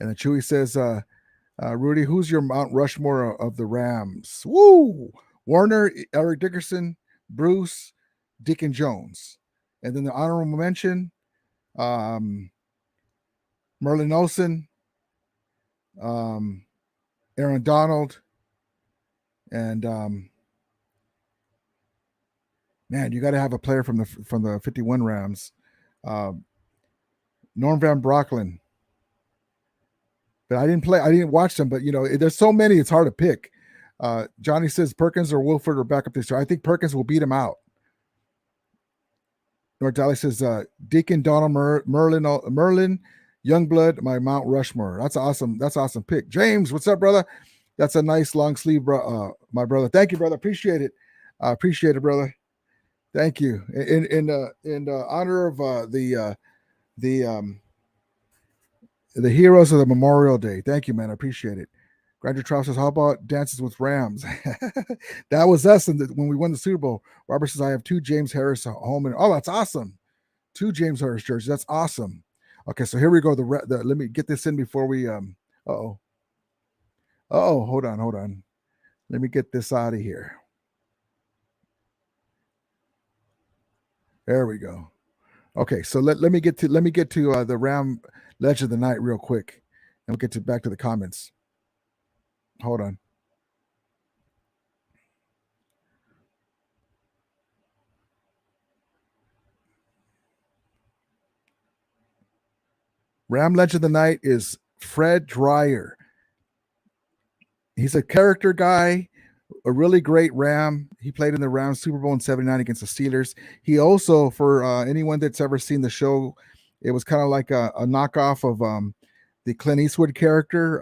And then Chewy says, "Rudy, who's your Mount Rushmore of the Rams?" Woo! Warner, Eric Dickerson, Bruce, Deacon Jones. And then the honorable mention, um, Merlin Olsen, Aaron Donald, and man, you got to have a player from the 51 Rams, Norm Van Brocklin. But I didn't watch them. But there's so many, it's hard to pick. Johnny says Perkins or Wolford are back up this year. I think Perkins will beat him out. North Dally says Deacon, Donald, Merlin, Youngblood, my Mount Rushmore. That's awesome. That's awesome pick. James, what's up, brother? That's a nice long sleeve, my brother. Thank you, brother. Appreciate it. Appreciate it, brother. Thank you. In honor of the heroes of the Memorial Day. Thank you, man. I appreciate it. Granger Trout says, "How about Dances with Rams?" That was us when we won the Super Bowl. Robert says, "I have 2 James Harris home." Oh, that's awesome. 2 James Harris jerseys. That's awesome. Okay, so here we go. Let me get this in before we hold on. Let me get this out of here. There we go. Okay, so let me get to the Ram Legend of the Night real quick, and we'll get back to the comments. Hold on. Ram Legend of the Night is Fred Dreyer. He's a character guy, a really great Ram. He played in the Rams Super Bowl in '79 against the Steelers. He also, for anyone that's ever seen the show, it was kind of like a knockoff of the Clint Eastwood character,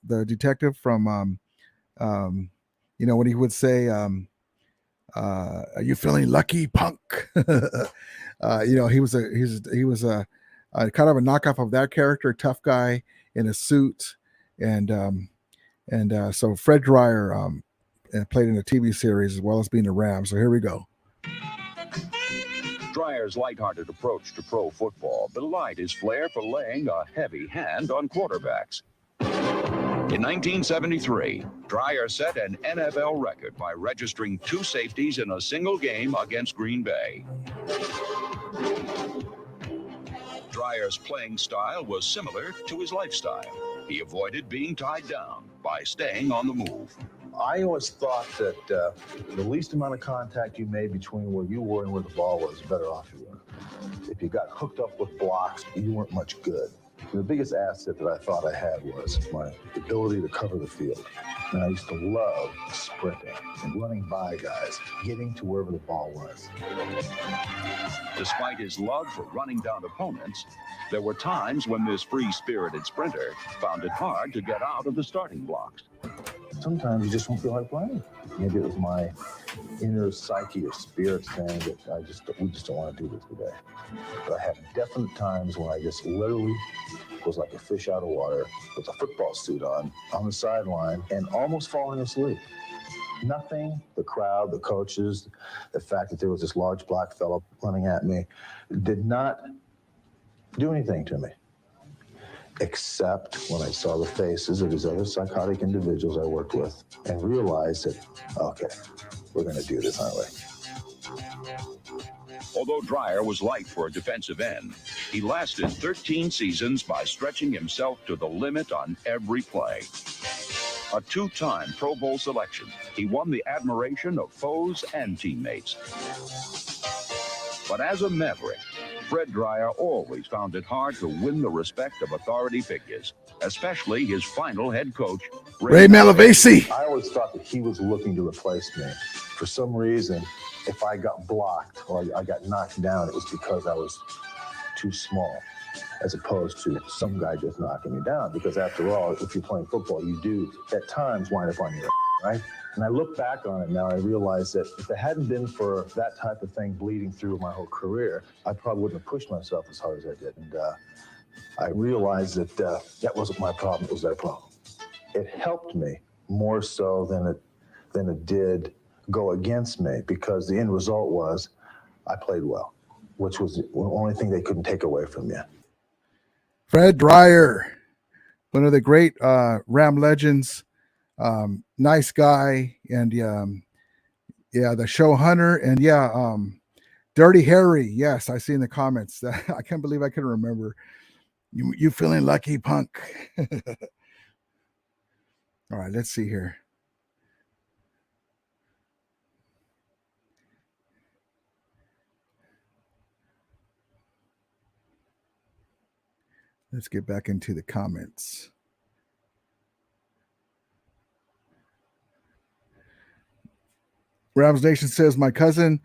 the detective from, when he would say, "Are you feeling lucky, punk?" He was a kind of a knockoff of that character, tough guy in a suit, and so Fred Dreyer played in a TV series as well as being a Ram. So here we go. Dreyer's lighthearted approach to pro football belied his flair for laying a heavy hand on quarterbacks. In 1973, Dreyer set an NFL record by registering 2 safeties in a single game against Green Bay. Dreyer's playing style was similar to his lifestyle. He avoided being tied down by staying on the move. I always thought that the least amount of contact you made between where you were and where the ball was, the better off you were. If you got hooked up with blocks, you weren't much good. The biggest asset that I thought I had was my ability to cover the field. And I used to love sprinting and running by guys, getting to wherever the ball was. Despite his love for running down opponents, there were times when this free-spirited sprinter found it hard to get out of the starting blocks. Sometimes you just don't feel like playing. Maybe it was my inner psyche or spirit saying that we just don't want to do this today. But I had definite times when I just literally was like a fish out of water with a football suit on the sideline and almost falling asleep. Nothing, the crowd, the coaches, the fact that there was this large black fellow running at me did not do anything to me. Except when I saw the faces of these other psychotic individuals I worked with and realized that, okay, we're going to do this, aren't we? Although Dreyer was light for a defensive end, he lasted 13 seasons by stretching himself to the limit on every play. A two-time Pro Bowl selection, he won the admiration of foes and teammates. But as a Maverick, Fred Dreyer always found it hard to win the respect of authority figures, especially his final head coach, Ray Malavasi. I always thought that he was looking to replace me. For some reason, if I got blocked or I got knocked down, it was because I was too small, as opposed to some guy just knocking me down. Because after all, if you're playing football, you do at times wind up on your right? And I look back on it now, I realize that if it hadn't been for that type of thing bleeding through my whole career, I probably wouldn't have pushed myself as hard as I did. And I realized that that wasn't my problem, it was their problem. It helped me more so than it did go against me, because the end result was I played well, which was the only thing they couldn't take away from me. Fred Dreyer, one of the great Ram legends. Nice guy, and the show hunter, and Dirty Harry. Yes, I see in the comments that I can't believe I can remember. You feeling lucky, punk? All right, let's see here. Let's get back into the comments. Rams Nation says my cousin,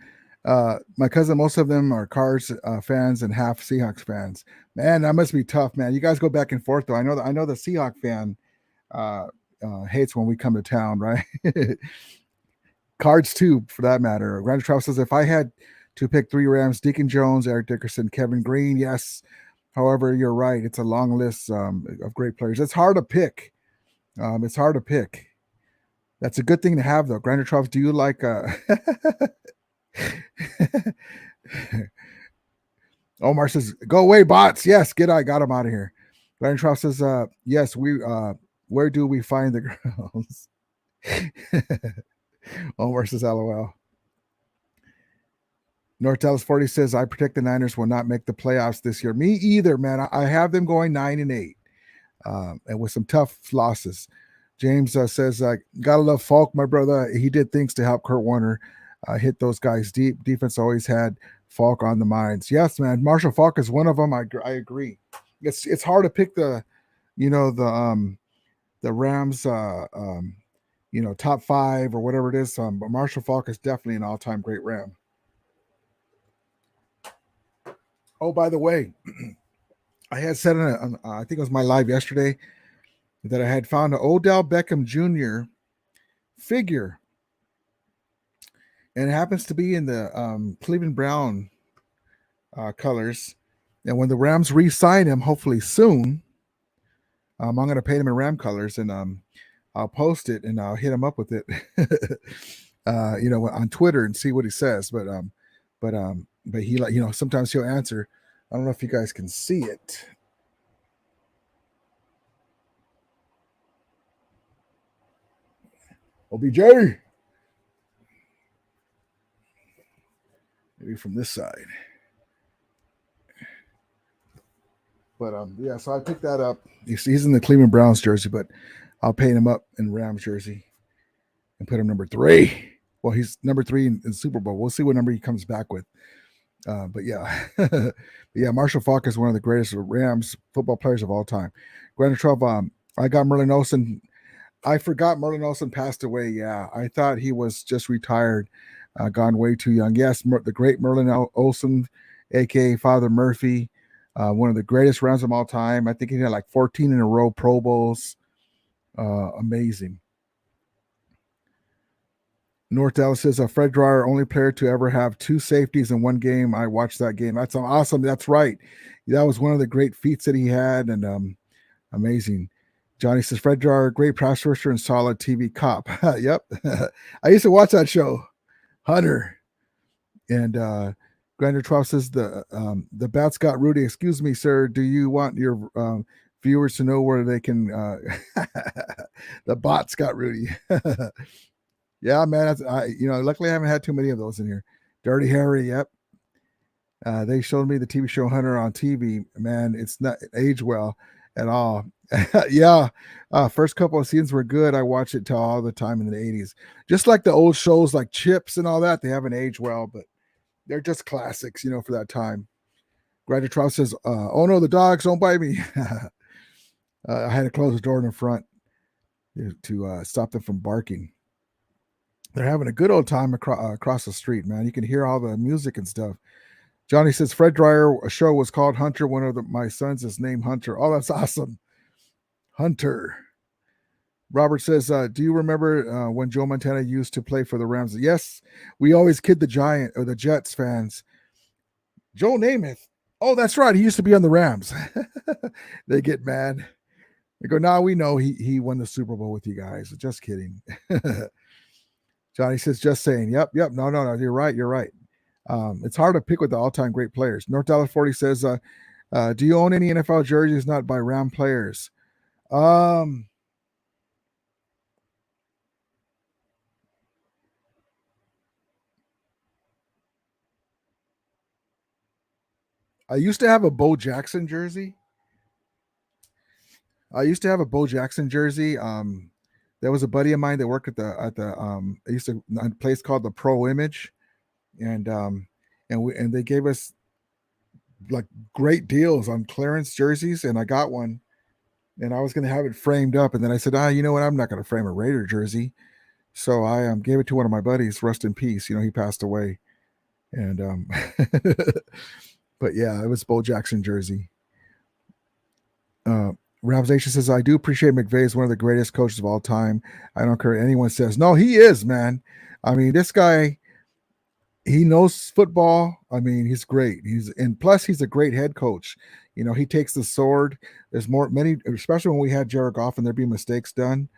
most of them are Cards fans and half Seahawks fans. Man, that must be tough, man. You guys go back and forth though. I know the Seahawk fan hates when we come to town, right? Cards too, for that matter. Randy Trout says if I had to pick 3 Rams, Deacon Jones, Eric Dickerson, Kevin Green, yes. However, you're right. It's a long list of great players. It's hard to pick. That's a good thing to have, though. Grinder Troughs, do you like Omar says, go away, bots. Yes, I got him out of here. Grinder Troughs says, yes, where do we find the girls? Omar says, LOL. North Dallas 40 says, I predict the Niners will not make the playoffs this year. Me either, man. I have them going 9-8, and with some tough losses. James says, gotta love Falk, my brother. He did things to help Kurt Warner hit those guys deep. Defense always had Falk on the minds. Yes, man. Marshall Falk is one of them. I agree. It's hard to pick the Rams, top 5 or whatever it is. But Marshall Falk is definitely an all-time great Ram. Oh, by the way, I had said I think it was my live yesterday that I had found an Odell Beckham Jr. figure, and it happens to be in the Cleveland Brown colors. And when the Rams re-sign him, hopefully soon, I'm going to paint him in Ram colors, and I'll post it and I'll hit him up with it, on Twitter and see what he says. But he, sometimes he'll answer. I don't know if you guys can see it. OBJ. Maybe from this side. But so I picked that up. He's in the Cleveland Browns jersey, but I'll paint him up in Rams jersey and put him number 3. Well, he's number 3 in Super Bowl. We'll see what number he comes back with. But yeah, but yeah, Marshall Falk is one of the greatest Rams football players of all time. Granted, 12. I got Merlin Olsen. I forgot Merlin Olsen passed away. Yeah, I thought he was just retired, gone way too young. Yes, the great Merlin Olsen, aka Father Murphy, one of the greatest Rams of all time. I think he had like 14 in a row Pro Bowls. Amazing. North Dallas says Fred Dreyer, only player to ever have two safeties in one game. I watched that game. That's awesome. That's right. That was one of the great feats that he had, and amazing. Johnny says Fred Dreyer, great pass rusher and solid TV cop. Yep, I used to watch that show, Hunter. And Grander 12 says the bats got Rudy. Excuse me, sir. Do you want your viewers to know where they can? The bots got Rudy. Yeah, man. Luckily I haven't had too many of those in here. Dirty Harry. Yep. They showed me the TV show Hunter on TV. Man, it's not age well at all. Yeah. First couple of seasons were good. I watched it till all the time in the 80s. Just like the old shows like Chips and all that, they haven't aged well, but they're just classics, for that time. Graduate Trout says, oh no, the dogs don't bite me. I had to close the door in the front to stop them from barking. They're having a good old time across the street, man. You can hear all the music and stuff. Johnny says Fred Dreyer show was called Hunter. One of my sons is named Hunter. Oh, that's awesome. Hunter. Robert says, do you remember when Joe Montana used to play for the Rams? Yes, we always kid the Jets fans. Joe Namath. Oh, that's right. He used to be on the Rams. They get mad. They go, nah, we know he won the Super Bowl with you guys. Just kidding. Johnny says, just saying. Yep. No. You're right. It's hard to pick with the all-time great players. North Dallas 40 says, do you own any NFL jerseys not by Ram players? I used to have a Bo Jackson jersey. There was a buddy of mine that worked at the I used to a place called the Pro Image, and they gave us like great deals on clearance jerseys, and I got one, and I was going to have it framed up, and then I said, you know what, I'm not going to frame a Raider jersey, so I gave it to one of my buddies. Rest in peace. He passed away, and but yeah, it was Bo Jackson jersey. Rams Nation says, I do appreciate McVay is one of the greatest coaches of all time. I don't care what anyone says. No, he is, man. I mean, this guy, he knows football. I mean, he's great. Plus he's a great head coach. He takes the sword. There's many, especially when we had Jared Goff and there'd be mistakes done.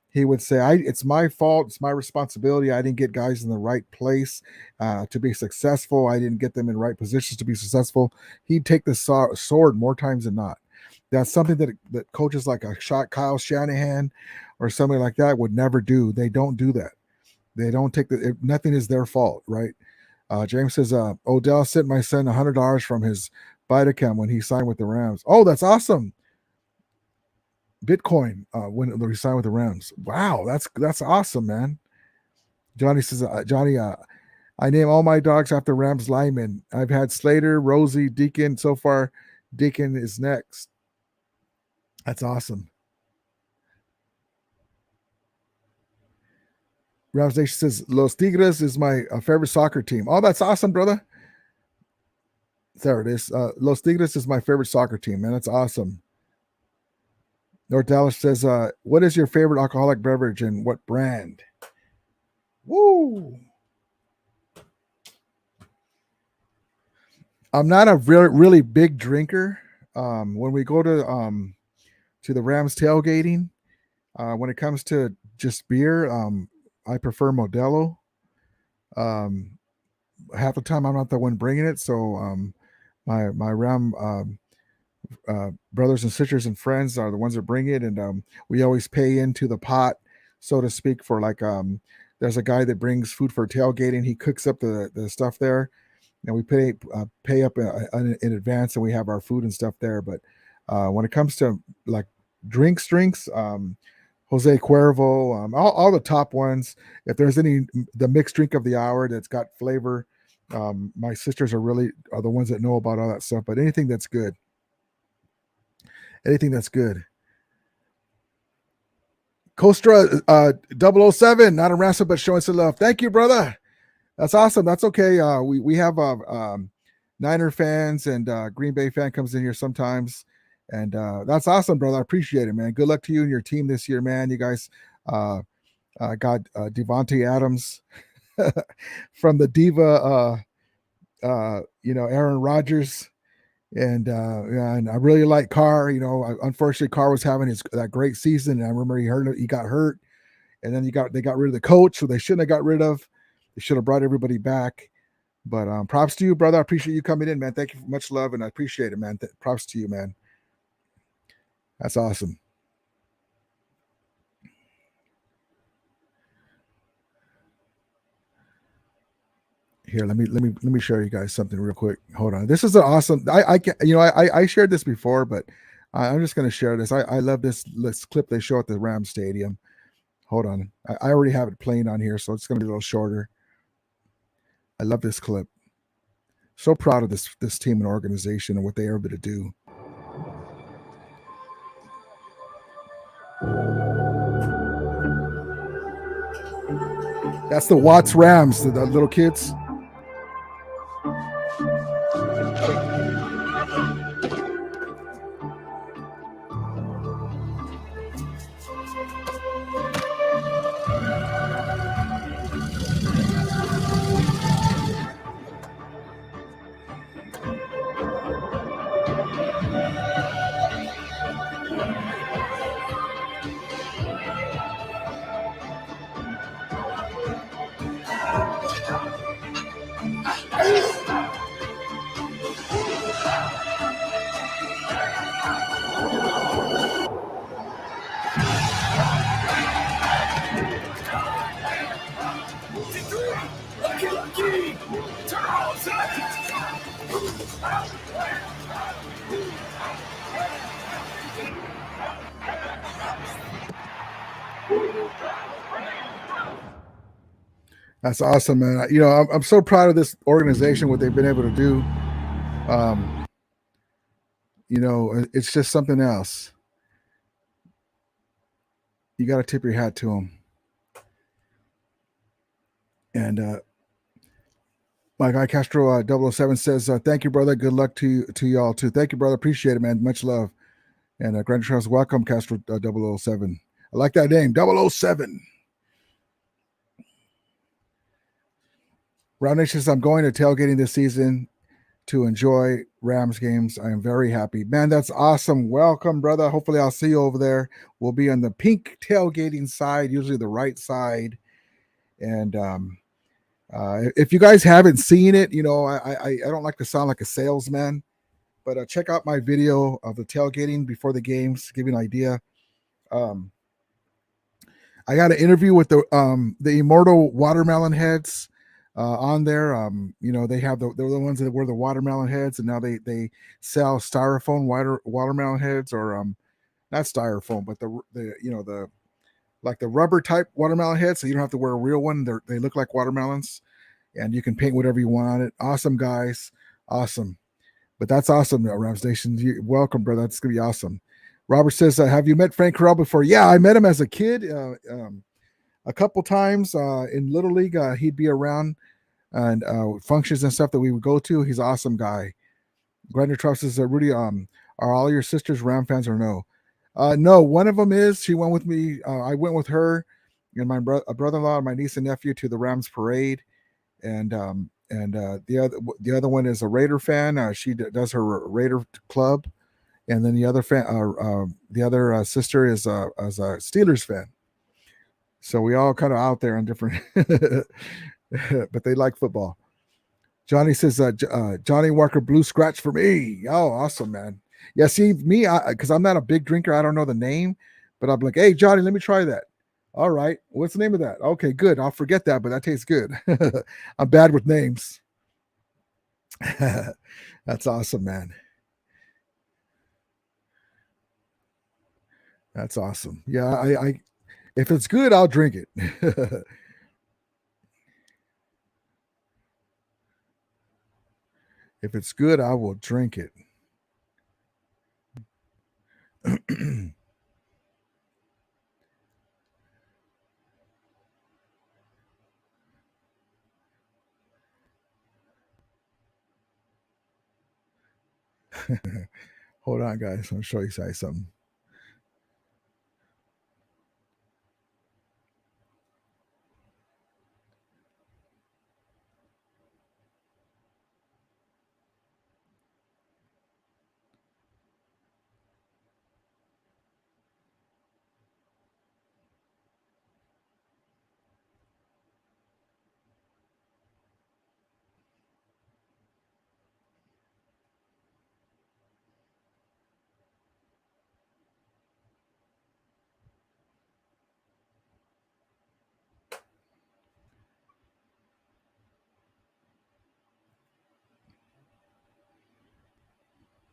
He would say, it's my fault. It's my responsibility. I didn't get guys in the right place to be successful. I didn't get them in right positions to be successful. He'd take the sword more times than not. That's something that coaches like Kyle Shanahan or somebody like that would never do. They don't do that. They don't take nothing is their fault, right? James says, Odell sent my son $100 from his Vitacam when he signed with the Rams. Oh, that's awesome. Bitcoin when he signed with the Rams. Wow, that's awesome, man. Johnny says, Johnny, I name all my dogs after Rams linemen. I've had Slater, Rosie, Deacon. So far, Deacon is next. That's awesome. Rams Nation says, Los Tigres is my favorite soccer team. Oh, that's awesome, brother. There it is. Los Tigres is my favorite soccer team, man. That's awesome. North Dallas says, what is your favorite alcoholic beverage and what brand? Woo! I'm not a really big drinker. When we go to the Rams tailgating, when it comes to just beer, I prefer Modelo. Half the time I'm not the one bringing it, so my Ram brothers and sisters and friends are the ones that bring it, and we always pay into the pot, so to speak, for like there's a guy that brings food for tailgating. He cooks up the stuff there, and we pay up in advance, and we have our food and stuff there. But when it comes to like drinks, Jose Cuervo, all the top ones. If there's the mixed drink of the hour that's got flavor, My sisters are the ones that know about all that stuff. But anything that's good, anything that's good. Kostra 007, not a wrestler, but showing some love. Thank you, brother. That's awesome. That's okay. We have Niner fans and Green Bay fan comes in here sometimes, and that's awesome, brother. I appreciate it, man. Good luck to you and your team this year, man. You guys got Devontae Adams from the Diva, Aaron Rodgers. And and I really like Carr. Unfortunately, Carr was having that great season, and I remember he got hurt, and then they got rid of the coach, who they shouldn't have got rid of. They should have brought everybody back. But props to you, brother. I appreciate you coming in, man. Thank you for much love, and I appreciate it, man. Props to you, man. That's awesome. Here, let me show you guys something real quick. Hold on. This is an awesome. I shared this before, but I'm just going to share this. I love this clip they show at the Rams Stadium. Hold on. I already have it playing on here, so it's going to be a little shorter. I love this clip. So proud of this team and organization and what they are able to do. That's the Watts Rams, the little kids. That's awesome, man. I'm so proud of this organization, what they've been able to do. It's just something else. You got to tip your hat to them. And my guy Castro 007 says, thank you, brother. Good luck to y'all, too. Thank you, brother. Appreciate it, man. Much love. And Grand Charles, welcome, Castro 007. I like that name, 007. Round Nation says, I'm going to tailgating this season to enjoy Rams games. I am very happy. Man, that's awesome. Welcome, brother. Hopefully I'll see you over there. We'll be on the pink tailgating side, usually the right side. And if you guys haven't seen it, I don't like to sound like a salesman, but check out my video of the tailgating before the games to give you an idea. I got an interview with the Immortal Watermelon Heads on there. They're the ones that were the watermelon heads, and now they sell styrofoam watermelon heads, or not styrofoam, but the like the rubber type watermelon heads, so you don't have to wear a real one. They look like watermelons, and you can paint whatever you want on it. Awesome, guys. Awesome. But that's awesome, Rams Nation. Welcome, brother. That's going to be awesome. Robert says, have you met Frank Corral before? Yeah, I met him as a kid a couple times in Little League. He'd be around and functions and stuff that we would go to. He's an awesome guy. Grander Trust says, Rudy, are all your sisters Ram fans or no? No, one of them is. She went with me. I went with her and my brother-in-law and my niece and nephew to the Rams parade. And the other one is a Raider fan. She does her Raider club. And then the other sister is a Steelers fan. So we all kind of out there on different, but they like football. Johnny says, Johnny Walker Blue Scratch for me. Oh, awesome, man. Yeah, see, me, because I'm not a big drinker, I don't know the name, but I'm like, hey, Johnny, let me try that. All right. What's the name of that? Okay, good. I'll forget that, but that tastes good. I'm bad with names. That's awesome, man. That's awesome. Yeah, I if it's good, I'll drink it. If it's good, I will drink it. Hold on, guys. I'll show you guys something.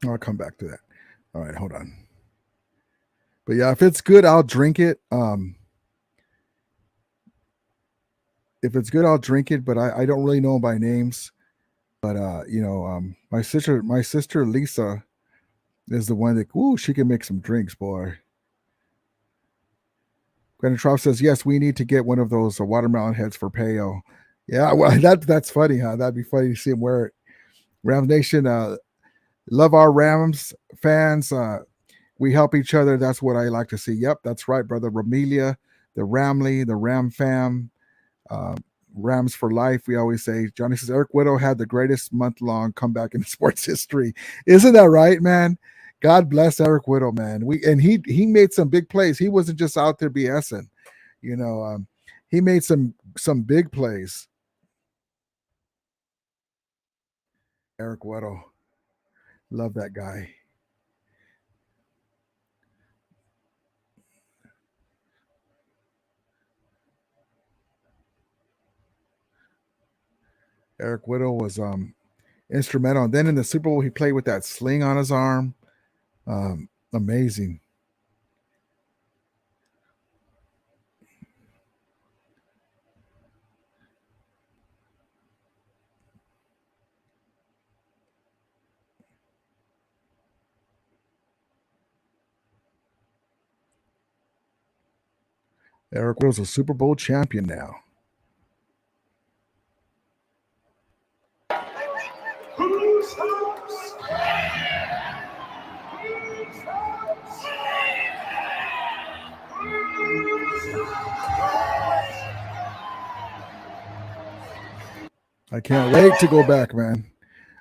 I'll come back to that. All right, hold on. But yeah, if it's good, I'll drink it. If it's good, I'll drink it. But I don't really know them by names. But my sister Lisa is the one that she can make some drinks, boy. Brandon Trump says yes, we need to get one of those watermelon heads for Peo. Yeah, well, that's funny, huh? That'd be funny to see him wear it. Rams Nation, love our Rams fans. We help each other. That's what I like to see. Yep, that's right, brother. Ramilia, the Ramley, the Ram fam, uh, Rams for life. We always say. Johnny says Eric Widow had the greatest month-long comeback in sports history. Isn't that right, man? God bless Eric Widow, man. He made some big plays. He wasn't just out there BSing. He made some big plays. Eric Weddle. Love that guy. Eric Weddle was instrumental. And then in the Super Bowl, he played with that sling on his arm. Amazing. Eric Weddle's a Super Bowl champion now. I can't wait to go back, man.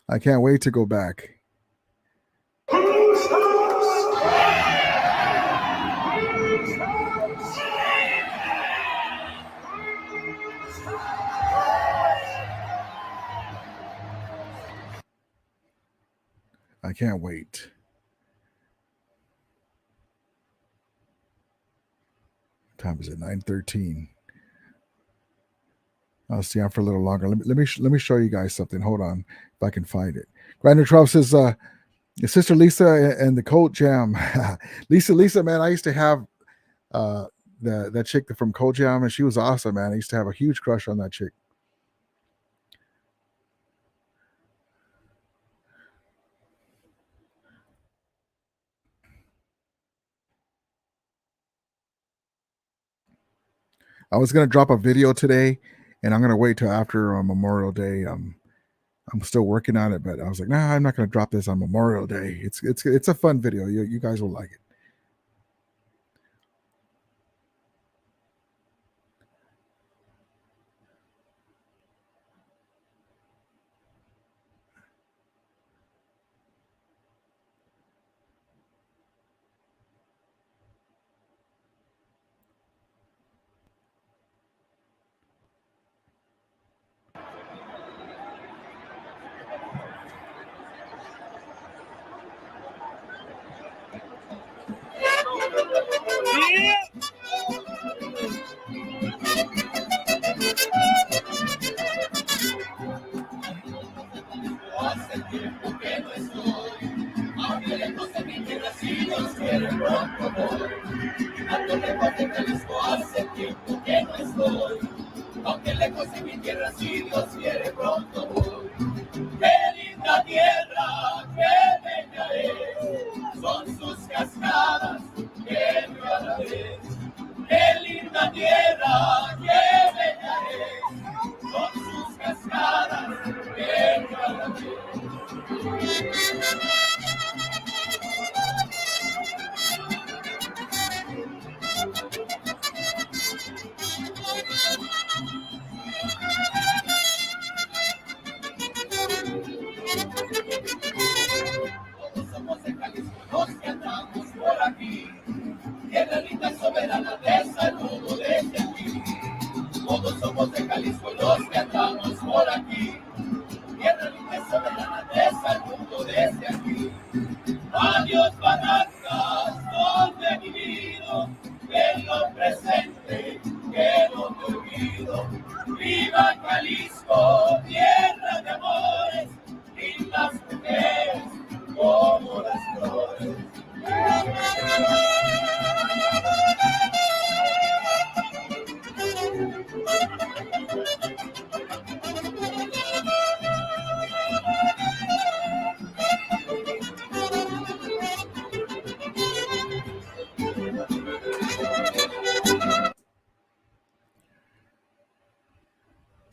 I can't wait to go back. I can't wait. What time is it? 9:13. I'll stay on for a little longer. Let me show you guys something. Hold on, if I can find it. Grinder 12 says, your sister Lisa and the Colt Jam. Lisa, man, I used to have that chick from Colt Jam, and she was awesome, man. I used to have a huge crush on that chick. I was gonna drop a video today, and I'm gonna wait till after Memorial Day. I'm still working on it, but I was like, nah, I'm not gonna drop this on Memorial Day. It's a fun video. You guys will like it. Aunque lejos de mi tierra, si Dios quiere pronto voy. Qué linda tierra. Somos de Jalisco, los que andamos por aquí. Tierra linda, soberana, de saludo desde aquí. Todos somos de Jalisco, los que andamos por aquí. Tierra linda, soberana, de saludo desde aquí. Adiós, barrancas, donde he vivido, en lo presente, que no te olvido. Viva Jalisco, tierra de amores, lindas mujeres, como las flores.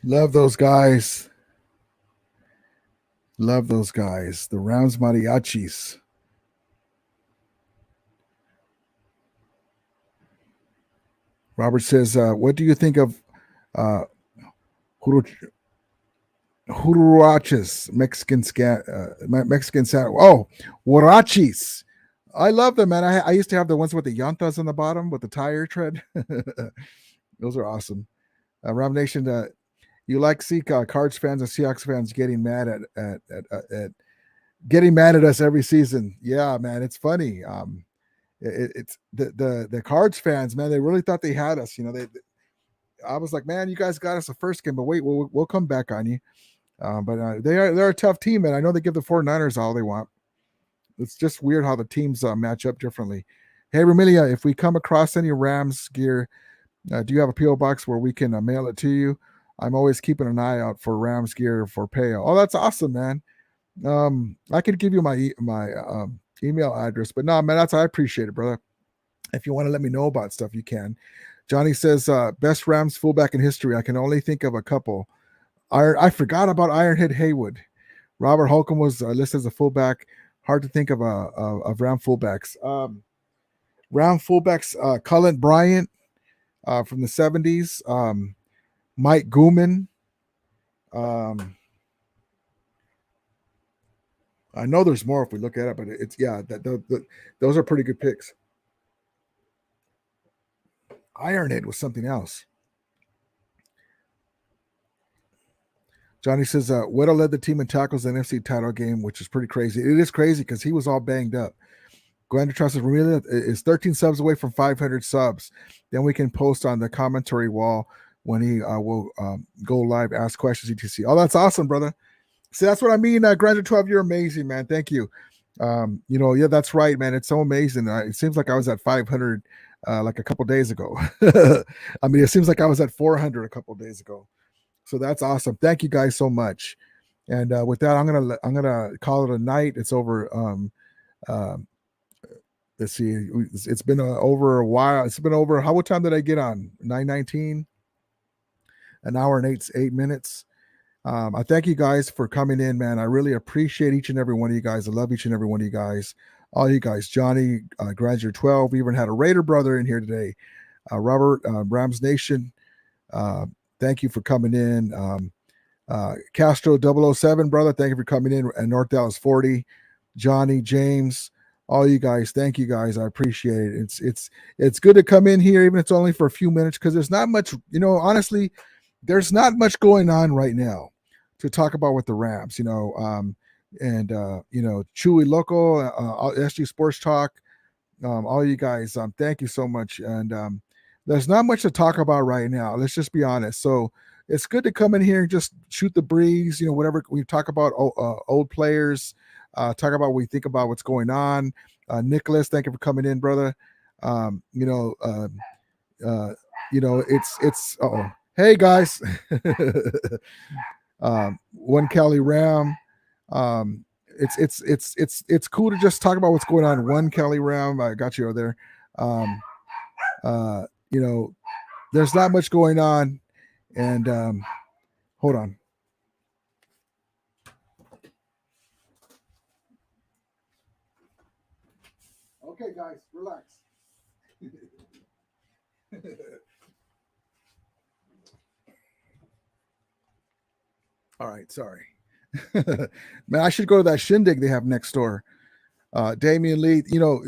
Love those guys. Love those guys. The Rams Mariachis. Robert says, what do you think of huruachas, Mexican sandwich? Oh, huarachis. I love them, man. I used to have the ones with the llantas on the bottom with the tire tread. Those are awesome. Ram Nation, you like see Cards fans and Seahawks fans getting mad at getting mad at us every season. Yeah, man, it's funny. It's the Cards fans, man. They really thought they had us. You know, I was like, man, you guys got us the first game, but wait, we'll come back on you. But they're a tough team, and I know they give the 49ers all they want. It's just weird how the teams match up differently. Hey, Ramilia, if we come across any Rams gear, do you have a PO box where we can mail it to you? I'm always keeping an eye out for Rams gear for payo. Oh, that's awesome, man. I could give you my email address, but no, man, I appreciate it, brother. If you want to let me know about stuff, you can. Johnny says, best Rams fullback in history. I can only think of a couple. I forgot about Ironhead Haywood. Robert Holcomb was listed as a fullback. Hard to think of Ram fullbacks. Ram fullbacks, Cullen Bryant from the 70s. Mike Gooman. I know there's more if we look at it, but it's those are pretty good picks. Ironhead was something else. Johnny says, Weddle led the team in tackles in the NFC title game, which is pretty crazy. It is crazy because he was all banged up. Grander Trust Ramilia is 13 subs away from 500 subs. Then we can post on the commentary wall when he will go live, ask questions, etc. Oh, that's awesome, brother. See, that's what I mean. Grander 12, you're amazing, man. Thank you. Yeah, that's right, man. It's so amazing. It seems like I was at 500 like a couple days ago. I mean, it seems like I was at 400 a couple days ago. So that's awesome. Thank you guys so much. And with that, I'm gonna call it a night. It's over. Let's see. It's been over a while. It's been over. What time did I get on? 9:19. An hour and eight minutes. I thank you guys for coming in, man. I really appreciate each and every one of you guys. I love each and every one of you guys. All you guys. Johnny, Graduate 12. We even had a Raider brother in here today. Robert, Rams Nation. Thank you for coming in. Castro 007, brother. Thank you for coming in. And North Dallas 40. Johnny, James, all you guys. Thank you guys. I appreciate it. It's good to come in here, even if it's only for a few minutes, because there's not much, honestly, there's not much going on right now to talk about with the Rams, and Chewy Local, SG Sports Talk, all you guys, thank you so much. And there's not much to talk about right now. Let's just be honest. So it's good to come in here and just shoot the breeze, whatever we talk about, old players, talk about what we think about what's going on. Nicholas, thank you for coming in, brother. It's hey guys. One Cali Ram. It's cool to just talk about what's going on. One Cali Ram. I got you over there. there's not much going on. And hold on. Okay, guys, relax. All right, sorry. Man, I should go to that shindig they have next door. Damian Lee,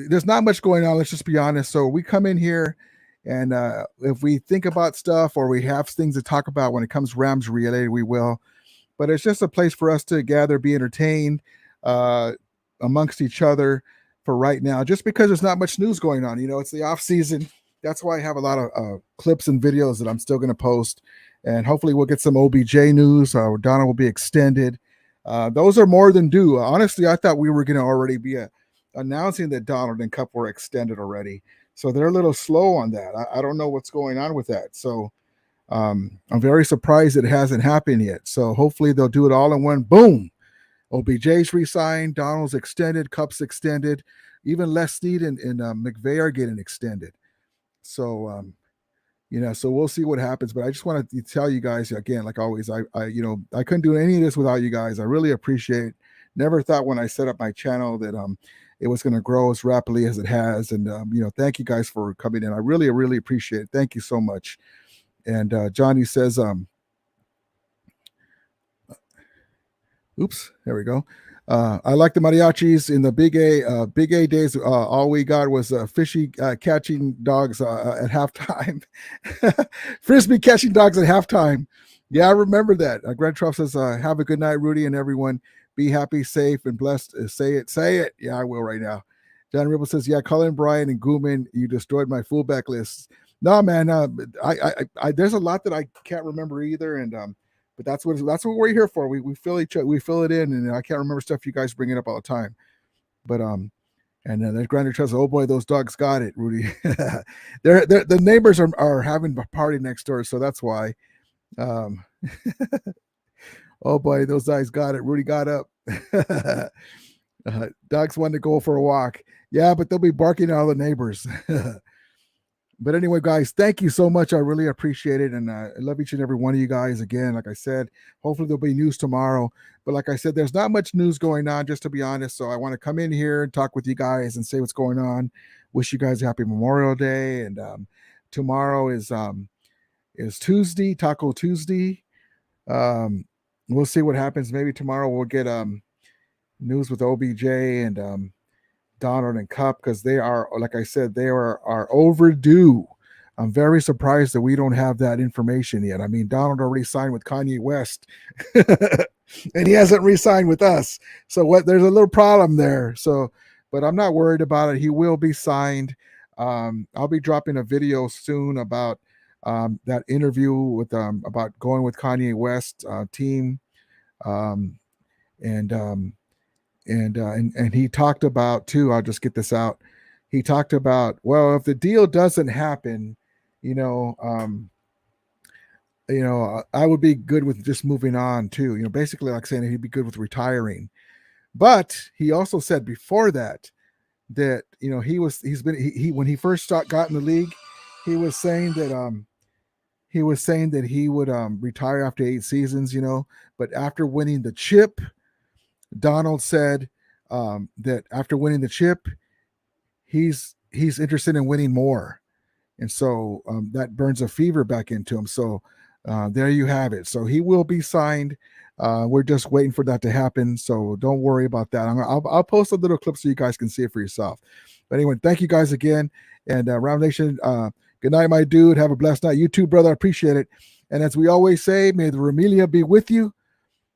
there's not much going on. Let's just be honest. So we come in here, and if we think about stuff or we have things to talk about when it comes Rams related, we will. But it's just a place for us to gather, be entertained uh, amongst each other for right now. Just because there's not much news going on, it's the off season. That's why I have a lot of clips and videos that I'm still going to post, and hopefully we'll get some OBJ news. Donna will be extended. Those are more than due. Honestly, I thought we were going to already be announcing that Donald and Cup were extended already. So they're a little slow on that. I don't know what's going on with that. So I'm very surprised it hasn't happened yet. So hopefully they'll do it all in one. Boom. OBJ's re-signed. Donald's extended. Cup's extended. Even Les Snead and McVay are getting extended. So, so we'll see what happens. But I just wanted to tell you guys again, like always, I couldn't do any of this without you guys. I really appreciate it. Never thought when I set up my channel that it was going to grow as rapidly as it has. And thank you guys for coming in. I really, really appreciate it. Thank you so much. And Johnny says, oops, there we go. I like the mariachis in the Big A days. All we got was fishy catching dogs at halftime. Frisbee catching dogs at halftime. Yeah, I remember that. Grant Truff says, have a good night, Rudy, and everyone. Be happy, safe, and blessed. Say it. Yeah, I will right now. John Ribble says, yeah, Cullen, Bryan, and Gooman, you destroyed my fullback list. No, man, I there's a lot that I can't remember either, and but that's what we're here for. We fill it in, and I can't remember stuff you guys bring it up all the time. But and then there's Grander Trust. Oh boy, those dogs got it, Rudy. they're the neighbors are having a party next door, so that's why. Oh boy, those guys got it. Rudy got up. Dogs want to go for a walk. Yeah, but they'll be barking at all the neighbors. But anyway, guys, thank you so much. I really appreciate it. And I love each and every one of you guys. Again, like I said, hopefully there'll be news tomorrow. But like I said, there's not much news going on, just to be honest. So I want to come in here and talk with you guys and say what's going on. Wish you guys a happy Memorial Day. And tomorrow is Tuesday, Taco Tuesday. We'll see what happens. Maybe tomorrow we'll get news with OBJ and Donald and Cup, because they are, like I said, they are overdue. I'm very surprised that we don't have that information yet. I mean, Donald already signed with Kanye West, and he hasn't re-signed with us. So there's a little problem there. So, but I'm not worried about it. He will be signed. I'll be dropping a video soon about that interview with about going with Kanye West team, and he talked about too. I'll just get this out. He talked about, well, if the deal doesn't happen, I would be good with just moving on too. Basically like saying he'd be good with retiring. But he also said before that when he first got in the league, he was saying that he would retire after 8 seasons. But after winning the chip, Donald said that after winning the chip, he's interested in winning more, and so that burns a fever back into him. So there you have it. So he will be signed. We're just waiting for that to happen. So don't worry about that. I'll post a little clip so you guys can see it for yourself. But anyway, thank you guys again, and Round Nation. Good night, my dude. Have a blessed night. You too, brother. I appreciate it. And as we always say, may the Ramilia be with you,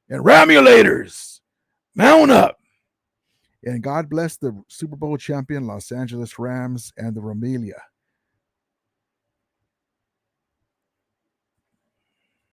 and Ramulators, mount up. And God bless the Super Bowl champion Los Angeles Rams and the Ramilia.